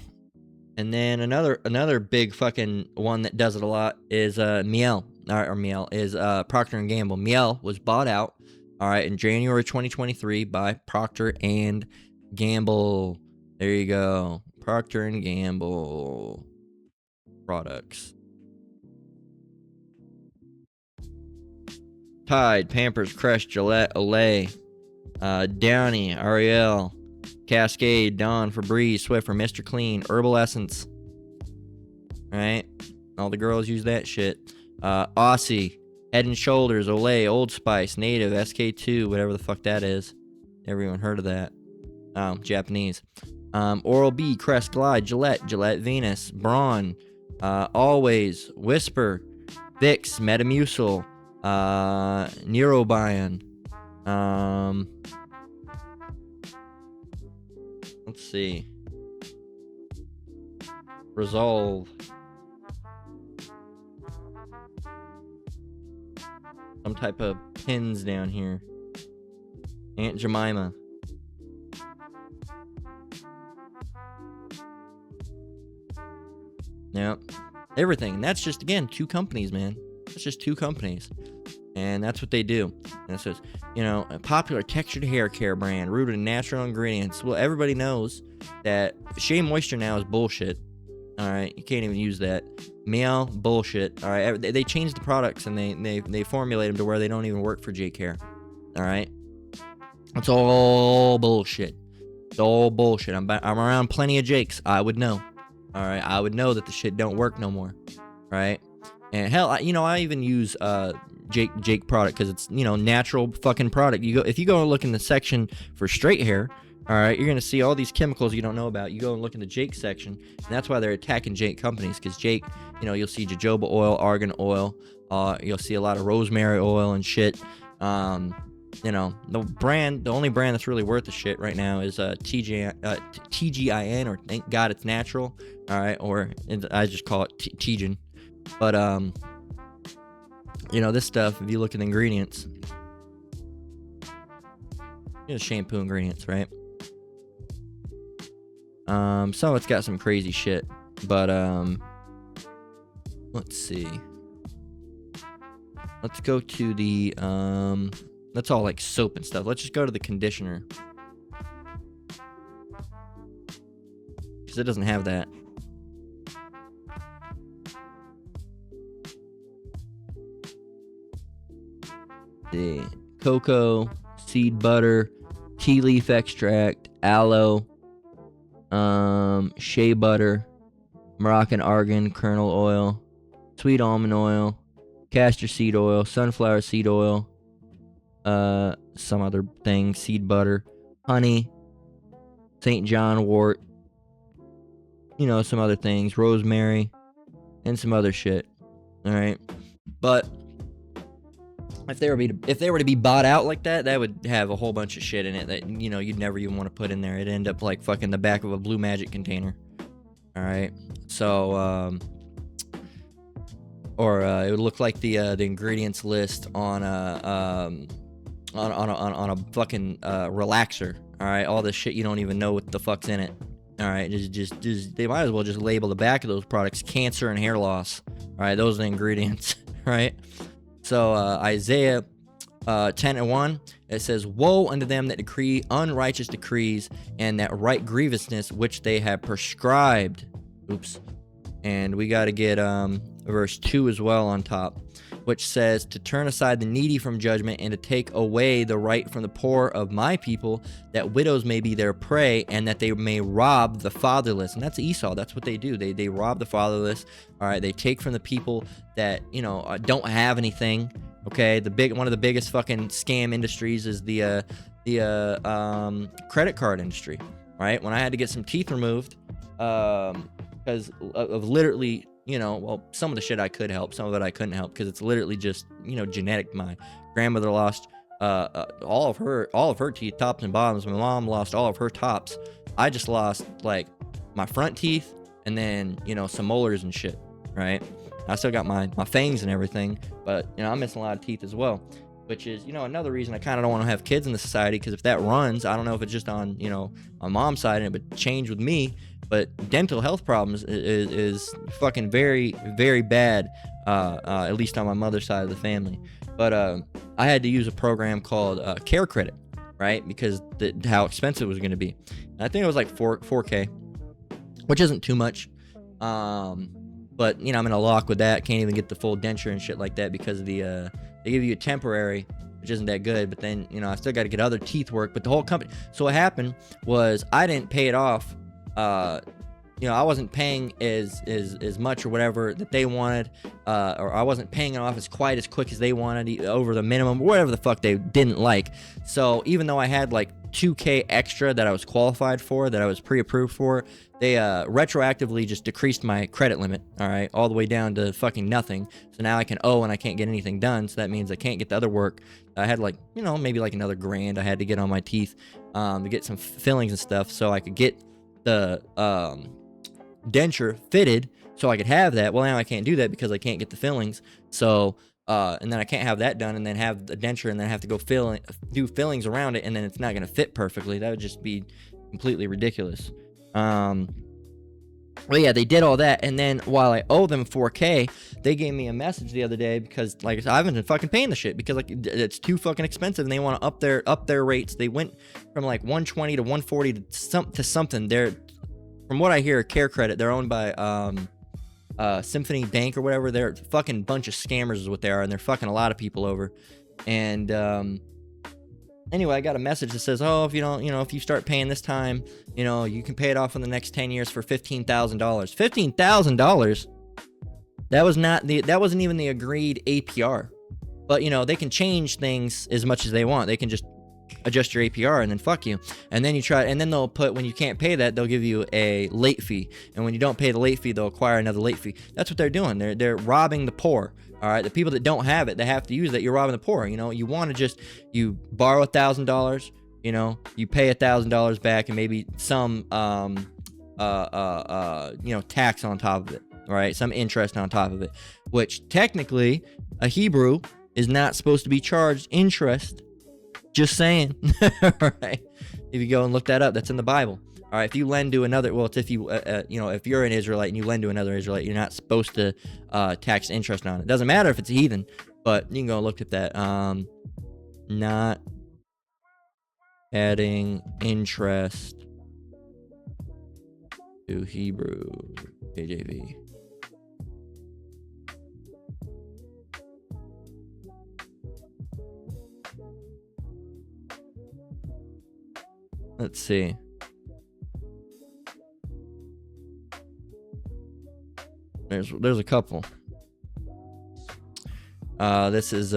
And then another big fucking one that does it a lot is Miele. Or Miele is Procter and Gamble. Miele was bought out, all right, in January 2023 by Procter and Gamble. There you go. Procter and Gamble products. Tide, Pampers, Crest, Gillette, Olay, Downy, Ariel, Cascade, Dawn, Febreze, Swiffer, Mr. Clean, Herbal Essence. Right? All the girls use that shit. Aussie, Head and Shoulders, Olay, Old Spice, Native, SK2, whatever the fuck that is. Never even heard of that. Japanese. Oral-B, Crest, Glide, Gillette, Gillette Venus, Braun, Always, Whisper, Vicks, Metamucil, Neurobion. Let's see. Resolve. Some type of pins down here. Aunt Jemima. Yep. Everything. And that's just, again, 2 companies, man. That's just 2 companies. And that's what they do. And it says, you know, a popular textured hair care brand rooted in natural ingredients. Well, everybody knows that Shea Moisture now is bullshit. All right, you can't even use that. Miele, bullshit. All right, they changed the products and they formulate them to where they don't even work for Jake Hair. All right, it's all bullshit. It's all bullshit. I'm around plenty of Jakes. I would know. All right, I would know that the shit don't work no more. Right, and hell, I even use Jake product because it's, natural fucking product. If you go and look in the section for straight hair, all right, you're gonna see all these chemicals you don't know about. You go and look in the Jake section, and that's why they're attacking Jake companies, because Jake, you'll see jojoba oil, argan oil, you'll see a lot of rosemary oil and shit. The only brand that's really worth the shit right now is TGIN, or Thank God It's Natural. All right, or I just call it TGIN. But this stuff, if you look at the ingredients, shampoo ingredients, right? So it's got some crazy shit, but let's see. Let's go to the that's all like soap and stuff. Let's just go to the conditioner, because it doesn't have that. The cocoa, seed butter, tea leaf extract, aloe, shea butter, Moroccan argan kernel oil, sweet almond oil, castor seed oil, sunflower seed oil, some other thing, seed butter, honey, St. John wort, some other things, rosemary, and some other shit. All right, but if they were to be bought out like that, that would have a whole bunch of shit in it that you'd never even want to put in there. It'd end up like fucking the back of a Blue Magic container. All right, so it would look like the ingredients list on a fucking relaxer. All right, all this shit you don't even know what the fuck's in it. All right, just they might as well just label the back of those products cancer and hair loss. All right, those are the ingredients. Right. So Isaiah 10:1, it says, "Woe unto them that decree unrighteous decrees, and that right grievousness which they have prescribed." Oops. And we got to get verse 2 as well on top, which says, "To turn aside the needy from judgment, and to take away the right from the poor of my people, that widows may be their prey, and that they may rob the fatherless." And that's Esau. That's what they do. They rob the fatherless. All right, they take from the people that don't have anything. Okay, one of the biggest fucking scam industries is the credit card industry. Right, when I had to get some teeth removed, because of literally. Some of the shit I could help, some of it I couldn't help, because it's literally just, genetic. My grandmother lost all of her teeth, tops and bottoms. My mom lost all of her tops. I just lost like my front teeth and then, some molars and shit, right? I still got my fangs and everything, but, I'm missing a lot of teeth as well, which is, another reason I kind of don't want to have kids in the society, because if that runs, I don't know if it's just on, on mom's side and it would change with me, but dental health problems is fucking very, very bad, at least on my mother's side of the family. But I had to use a program called Care Credit, right? Because how expensive it was going to be. And I think it was like 4K, which isn't too much. But, I'm in a lock with that. Can't even get the full denture and shit like that because of the, they give you a temporary, which isn't that good. But then, I still got to get other teeth work. But the whole company. So what happened was I didn't pay it off. I wasn't paying as much or whatever that they wanted, or I wasn't paying it off as quick as they wanted, over the minimum, or whatever the fuck they didn't like. So even though I had like 2K extra that I was qualified for, that I was pre-approved for, they retroactively just decreased my credit limit, all right, all the way down to fucking nothing. So now I can owe and I can't get anything done. So that means I can't get the other work. I had like, maybe like another $1,000 I had to get on my teeth to get some fillings and stuff, so I could get the denture fitted, so I could have that. Well, now I can't do that because I can't get the fillings. So and then I can't have that done and then have the denture and then have to go do fillings around it, and then it's not going to fit perfectly. That would just be completely ridiculous. Well, yeah, they did all that, and then while I owe them 4K, they gave me a message the other day because, like I said, I haven't been fucking paying the shit because like it's too fucking expensive, and they want to up their rates. They went from like 120 to 140 to something. They're, from what I hear, Care Credit, they're owned by Symphony Bank or whatever. They're a fucking bunch of scammers is what they are, and they're fucking a lot of people over. And anyway, I got a message that says, oh, if you don't, if you start paying this time, you can pay it off in the next 10 years for $15,000. $15,000? That wasn't even the agreed APR. But, they can change things as much as they want. They can just adjust your APR and then fuck you. And then they'll put, when you can't pay that, they'll give you a late fee. And when you don't pay the late fee, they'll acquire another late fee. That's what they're doing. They're robbing the poor. All right, the people that don't have it, they have to use that. You're robbing the poor. You want to you borrow $1,000. You pay $1,000 back and maybe some tax on top of it. All right, some interest on top of it, which technically a Hebrew is not supposed to be charged interest. Just saying. All right, if you go and look that up, that's in the Bible. All right, if you lend to another, well, it's if you, if you're an Israelite and you lend to another Israelite, you're not supposed to tax interest on it. Doesn't matter if it's a heathen, but you can go and look at that. Not adding interest to Hebrew KJV. Let's see. There's a couple. This is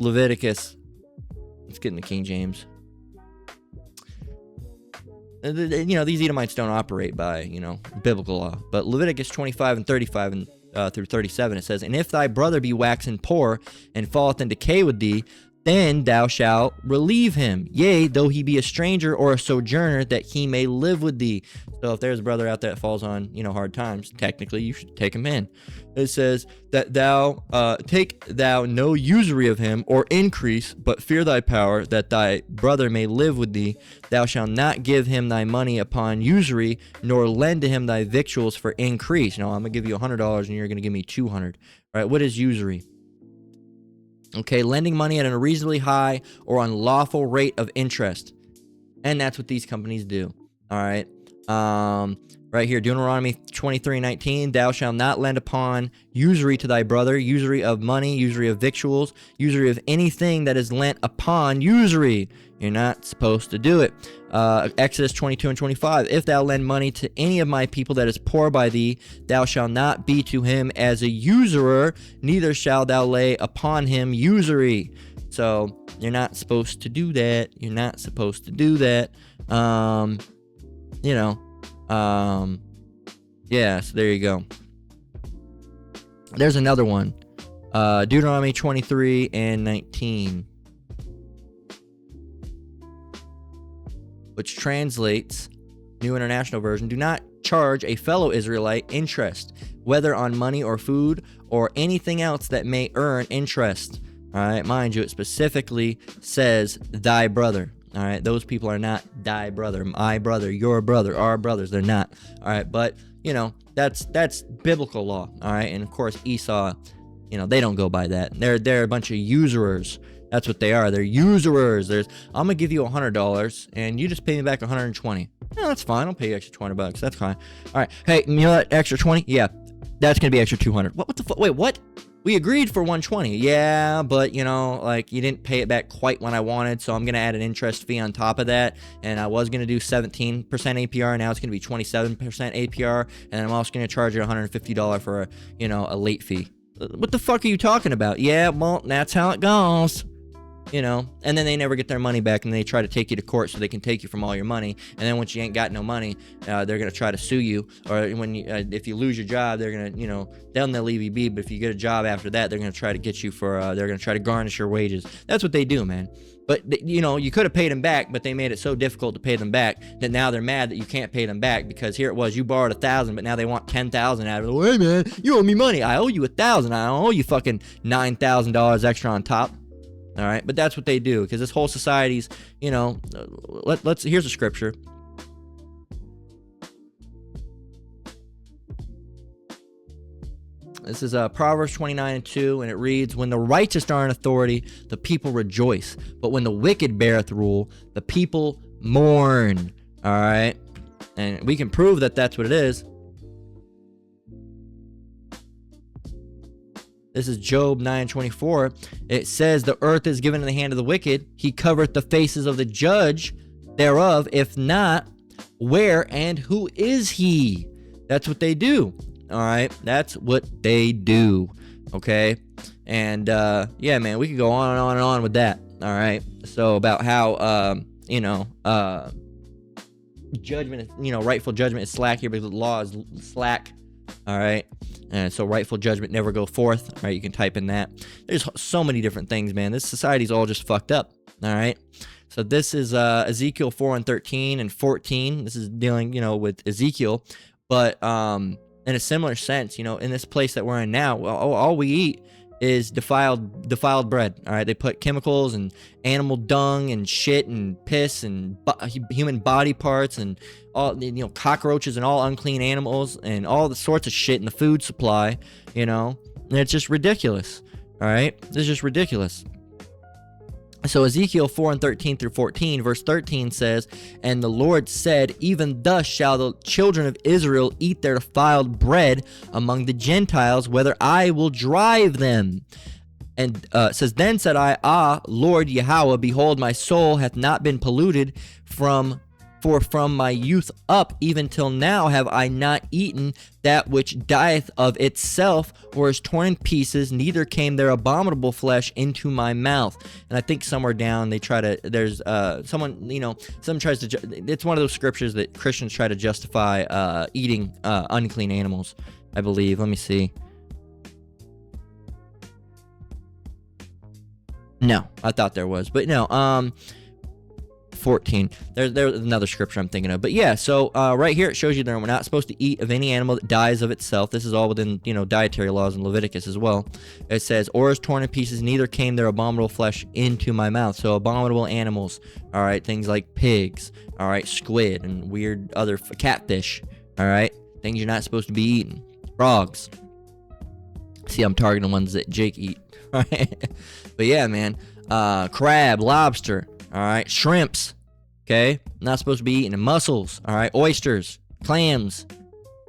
Leviticus. Let's get into King James. These Edomites don't operate by, biblical law. But Leviticus 25 and 35 and through 37, it says, and if thy brother be waxen poor and falleth in decay with thee, then thou shalt relieve him, yea, though he be a stranger or a sojourner, that he may live with thee. So if there's a brother out there that falls on, hard times, technically you should take him in. It says that thou take thou no usury of him or increase, but fear thy power, that thy brother may live with thee. Thou shalt not give him thy money upon usury, nor lend to him thy victuals for increase. I'm gonna give you $100 and you're gonna give me $200. All right, what is usury? Okay, lending money at a reasonably high or unlawful rate of interest. And that's what these companies do. All right. Right here, Deuteronomy 23:19, thou shalt not lend upon usury to thy brother, usury of money, usury of victuals, usury of anything that is lent upon usury. You're not supposed to do it. Exodus 22 and 25, if thou lend money to any of my people that is poor by thee, thou shalt not be to him as a usurer, neither shalt thou lay upon him usury. So you're not supposed to do that. You're not supposed to do that. Yeah, so there you go. There's another one. Deuteronomy 23 and 19. which translates, New International Version, do not charge a fellow Israelite interest, whether on money or food or anything else that may earn interest. All right, mind you, it specifically says thy brother. All right, those people are not thy brother, my brother, your brother, our brothers. They're not. All right, but you know that's biblical law. All right, and of course Esau, you know, they don't go by that. They're a bunch of usurers. That's what they are. They're usurers. I'm gonna give you $100 and you just pay me back $120. No, that's fine. I'll pay you extra $20. That's fine. All right. Hey, you know that extra 20? Yeah, that's gonna be extra 200. What the fuck? Wait, what? We agreed for 120. Yeah, but you know, like you didn't pay it back quite when I wanted, so I'm gonna add an interest fee on top of that. And I was gonna do 17% APR. Now it's gonna be 27% APR, and I'm also gonna charge you $150 for a late fee. What the fuck are you talking about? Yeah, well, that's how it goes. You know, and then they never get their money back, and they try to take you to court so they can take you from all your money. And then once you ain't got no money, they're gonna try to sue you. Or if you lose your job, they're gonna, they'll leave you be. But if you get a job after that, they're gonna try to get you for, they're gonna try to garnish your wages. That's what they do, man. But you could have paid them back, but they made it so difficult to pay them back that now they're mad that you can't pay them back, because here it was, you borrowed $1,000, but now they want $10,000 out of it. Hey man, you owe me money. I owe you $1,000. I don't owe you fucking $9,000 extra on top. All right, but that's what they do, because this whole society's, here's a scripture. This is Proverbs 29:2, and it reads, when the righteous are in authority, the people rejoice, but when the wicked beareth rule, the people mourn. All right, and we can prove that that's what it is. This is Job 9:24. It says, the earth is given in the hand of the wicked. He covereth the faces of the judge thereof. If not, where and who is he? That's what they do. All right. That's what they do. Okay. And, yeah, man, we could go on and on and on with that. All right. So about how, judgment, rightful judgment is slack here because the law is slack. All right. And so rightful judgment never go forth. All right, you can type in that. There's so many different things, man. This society's all just fucked up. All right. So this is Ezekiel 4:13 and 14. This is dealing, with Ezekiel, but in a similar sense, in this place that we're in now, all we eat is defiled bread. All right, they put chemicals and animal dung and shit and piss and human body parts and all, cockroaches and all unclean animals and all the sorts of shit in the food supply, and it's just ridiculous. All right, this is just ridiculous. So Ezekiel 4:13 through 14, verse 13 says, and the Lord said, even thus shall the children of Israel eat their defiled bread among the Gentiles, whether I will drive them. And it says, then said I, Lord Yahweh, behold, my soul hath not been polluted for from my youth up, even till now, have I not eaten that which dieth of itself, or is torn in pieces, neither came their abominable flesh into my mouth. And I think somewhere down they try to, there's someone, someone tries to, it's one of those scriptures that Christians try to justify eating unclean animals, I believe. Let me see. No, I thought there was, but no. 14. There's another scripture I'm thinking of, but yeah. So right here it shows you that we're not supposed to eat of any animal that dies of itself. This is all within dietary laws in Leviticus as well. It says, or is torn in pieces, neither came their abominable flesh into my mouth. So abominable animals, all right, things like pigs, all right, squid and weird other catfish, all right, things you're not supposed to be eating. Frogs. See, I'm targeting the ones that Jake eat. All right, but yeah, man, crab, lobster. All right, shrimps, okay, not supposed to be eating them. Mussels, all right, oysters, clams,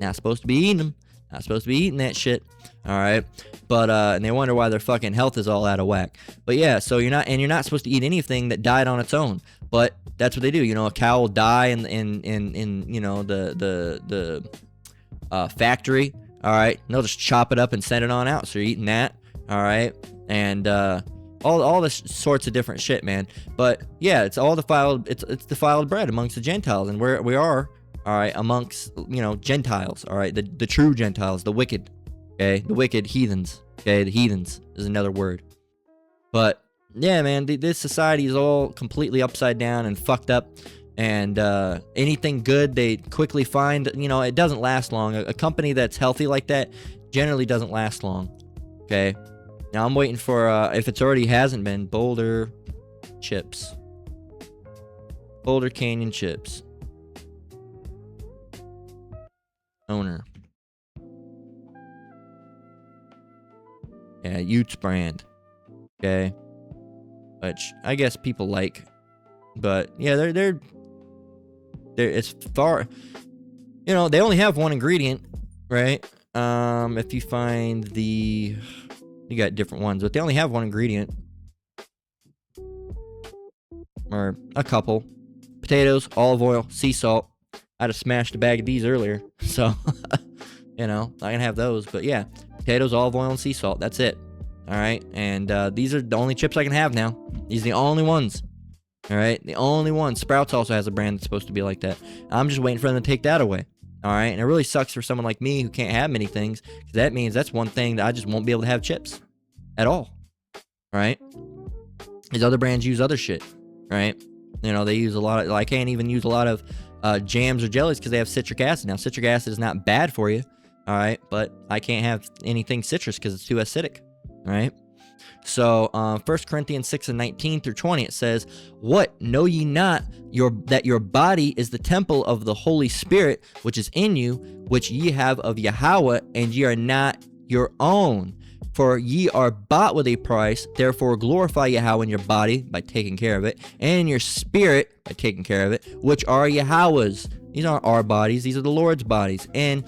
not supposed to be eating them. Not supposed to be eating that shit, all right. But and they wonder why their fucking health is all out of whack. But yeah, so you're not supposed to eat anything that died on its own. But that's what they do. A cow will die in the factory, all right. And they'll just chop it up and send it on out. So you're eating that, all right, and all this sorts of different shit, man. But yeah, it's all defiled. It's defiled bread amongst the Gentiles, and we are, all right, amongst Gentiles, all right, the true Gentiles, the wicked, okay, the wicked heathens, okay, the heathens is another word. But yeah, man, this society is all completely upside down and fucked up, And anything good they quickly find, it doesn't last long. A company that's healthy like that generally doesn't last long. Okay. Now I'm waiting for, if it's already hasn't been, Boulder chips. Boulder Canyon chips. Owner. Yeah, Utes brand. Okay. Which I guess people like. But yeah, they're it's far, they only have one ingredient, right? If you find you got different ones, but they only have one ingredient. Or a couple. Potatoes, olive oil, sea salt. I'd have smashed a bag of these earlier. So, I can have those. But yeah, potatoes, olive oil, and sea salt. That's it. All right. And these are the only chips I can have now. These are the only ones. All right. The only one. Sprouts also has a brand that's supposed to be like that. I'm just waiting for them to take that away. All right. And it really sucks for someone like me who can't have many things. Because that means that's one thing that I just won't be able to have chips at all. Right. These other brands use other shit. Right. They use a lot of, I can't even use a lot of jams or jellies because they have citric acid. Now, citric acid is not bad for you. All right. But I can't have anything citrus because it's too acidic. All right. So 1 Corinthians 6:19-20, it says, "What, know ye not that your body is the temple of the Holy Spirit, which is in you, which ye have of Yahweh, and ye are not your own? For ye are bought with a price, therefore glorify Yahweh in your body by taking care of it, and in your spirit by taking care of it, which are Yahweh's." These aren't our bodies, these are the Lord's bodies. And,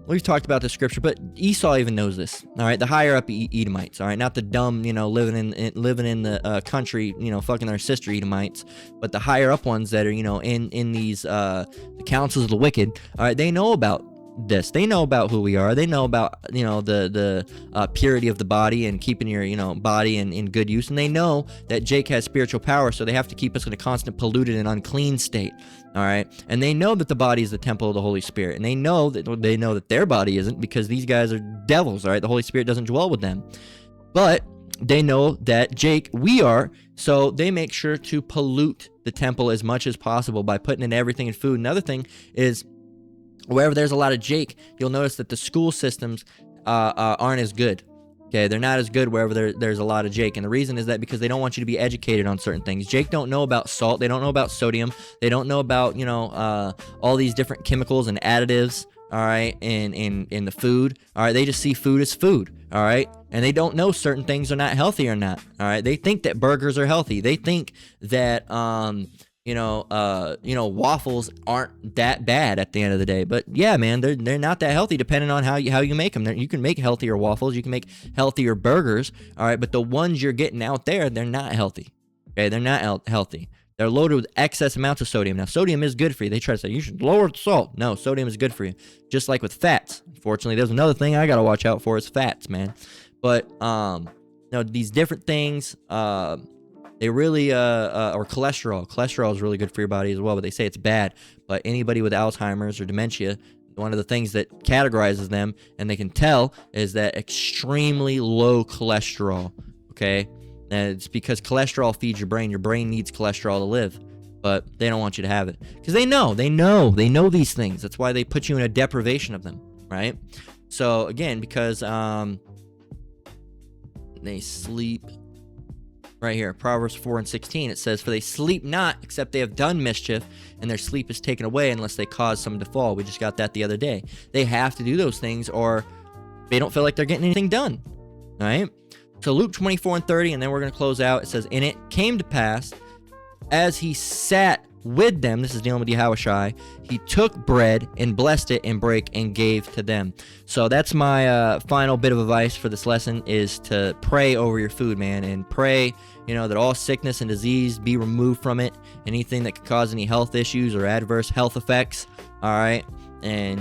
we've talked about the scripture, but Esau even knows this. All right, the higher up Edomites. All right, not the dumb, living in the country, fucking their sister Edomites, but the higher up ones that are, in these the councils of the wicked. All right, they know about this. They know about who we are. They know about the purity of the body and keeping your body in good use. And they know that Jake has spiritual power, so they have to keep us in a constant polluted and unclean state. All right, and they know that the body is the temple of the Holy Spirit, and they know that their body isn't, because these guys are devils. All right, the Holy Spirit doesn't dwell with them, but they know that Jake, we are, so they make sure to pollute the temple as much as possible by putting in everything in food. Another thing is, wherever there's a lot of Jake, you'll notice that the school systems aren't as good. Okay, they're not as good wherever there's a lot of Jake. And the reason is that because they don't want you to be educated on certain things. Jake don't know about salt. They don't know about sodium. They don't know about, all these different chemicals and additives, all right, in the food. All right, they just see food as food, all right? And they don't know certain things are not healthy or not, all right? They think that burgers are healthy. They think that, waffles aren't that bad at the end of the day. But yeah, man, they're not that healthy depending on how you make them. You can make healthier waffles, you can make healthier burgers, all right, but the ones you're getting out there, they're not healthy. Okay, they're not healthy. They're loaded with excess amounts of sodium. Now, sodium is good for you. They try to say you should lower the salt. No, sodium is good for you. Just like with fats. Unfortunately, there's another thing I gotta watch out for is fats, man. But these different things, they really, or cholesterol. Cholesterol is really good for your body as well, but they say it's bad. But anybody with Alzheimer's or dementia, one of the things that categorizes them, and they can tell, is that extremely low cholesterol, okay? And it's because cholesterol feeds your brain. Your brain needs cholesterol to live, but they don't want you to have it. Because they know these things. That's why they put you in a deprivation of them, right? So, again, because they sleep... Right here, Proverbs 4:16, it says, "For they sleep not, except they have done mischief, and their sleep is taken away unless they cause someone to fall." We just got that the other day. They have to do those things, or they don't feel like they're getting anything done. All right? So Luke 24:30, and then we're going to close out. It says, "And it came to pass, as he sat with them," this is dealing with Yahushai, "he took bread and blessed it and brake and gave to them." So that's my final bit of advice for this lesson, is to pray over your food, man, and pray, that all sickness and disease be removed from it, anything that could cause any health issues or adverse health effects, all right, and,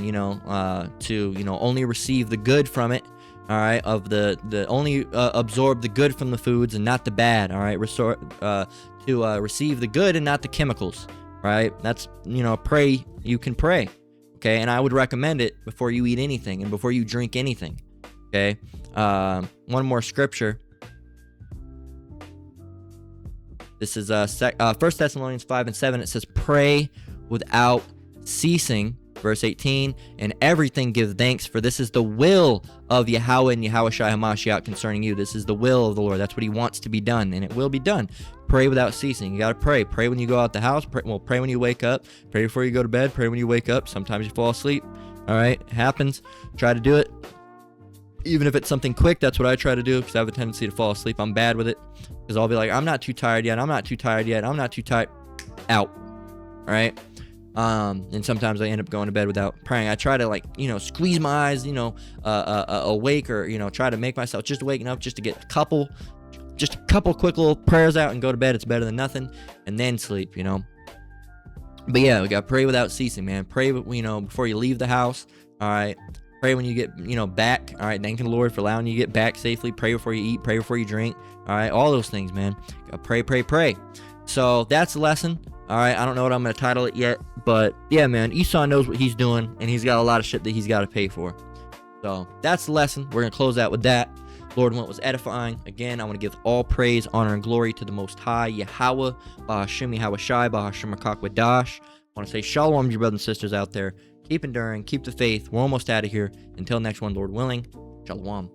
to, only receive the good from it, all right, of the only absorb the good from the foods and not the bad, all right, to receive the good and not the chemicals, right? That's, pray, you can pray, okay? And I would recommend it before you eat anything and before you drink anything, okay? One more scripture. This is 1 Thessalonians 5:7. It says, pray without ceasing. Verse 18, and everything give thanks, for this is the will of Yahweh and Yahushua HaMashiach concerning you. This is the will of the Lord. That's what he wants to be done, and it will be done. Pray without ceasing. You got to pray. Pray when you go out the house. Pray when you wake up. Pray before you go to bed. Pray when you wake up. Sometimes you fall asleep. All right? It happens. Try to do it. Even if it's something quick, that's what I try to do, because I have a tendency to fall asleep. I'm bad with it, because I'll be like, I'm not too tired yet. I'm not too tired yet. I'm not too tired. Out. All right? And sometimes I end up going to bed without praying. I try to, like, squeeze my eyes, awake, or, try to make myself just waking up just to get a couple quick little prayers out and go to bed. It's better than nothing, and then sleep, But yeah, we got to pray without ceasing, man. Pray, before you leave the house. All right. Pray when you get, back. All right. Thank the Lord for allowing you to get back safely. Pray before you eat. Pray before you drink. All right. All those things, man. Got to pray. So that's the lesson. All right, I don't know what I'm going to title it yet, but yeah, man, Esau knows what he's doing, and he's got a lot of shit that he's got to pay for. So that's the lesson. We're going to close out with that. Lord, when it was edifying, again, I want to give all praise, honor, and glory to the Most High, Yahweh, Bahashim Yahushai, Bahashim Akakwadash. I want to say shalom to your brothers and sisters out there. Keep enduring, keep the faith. We're almost out of here. Until next one, Lord willing, shalom.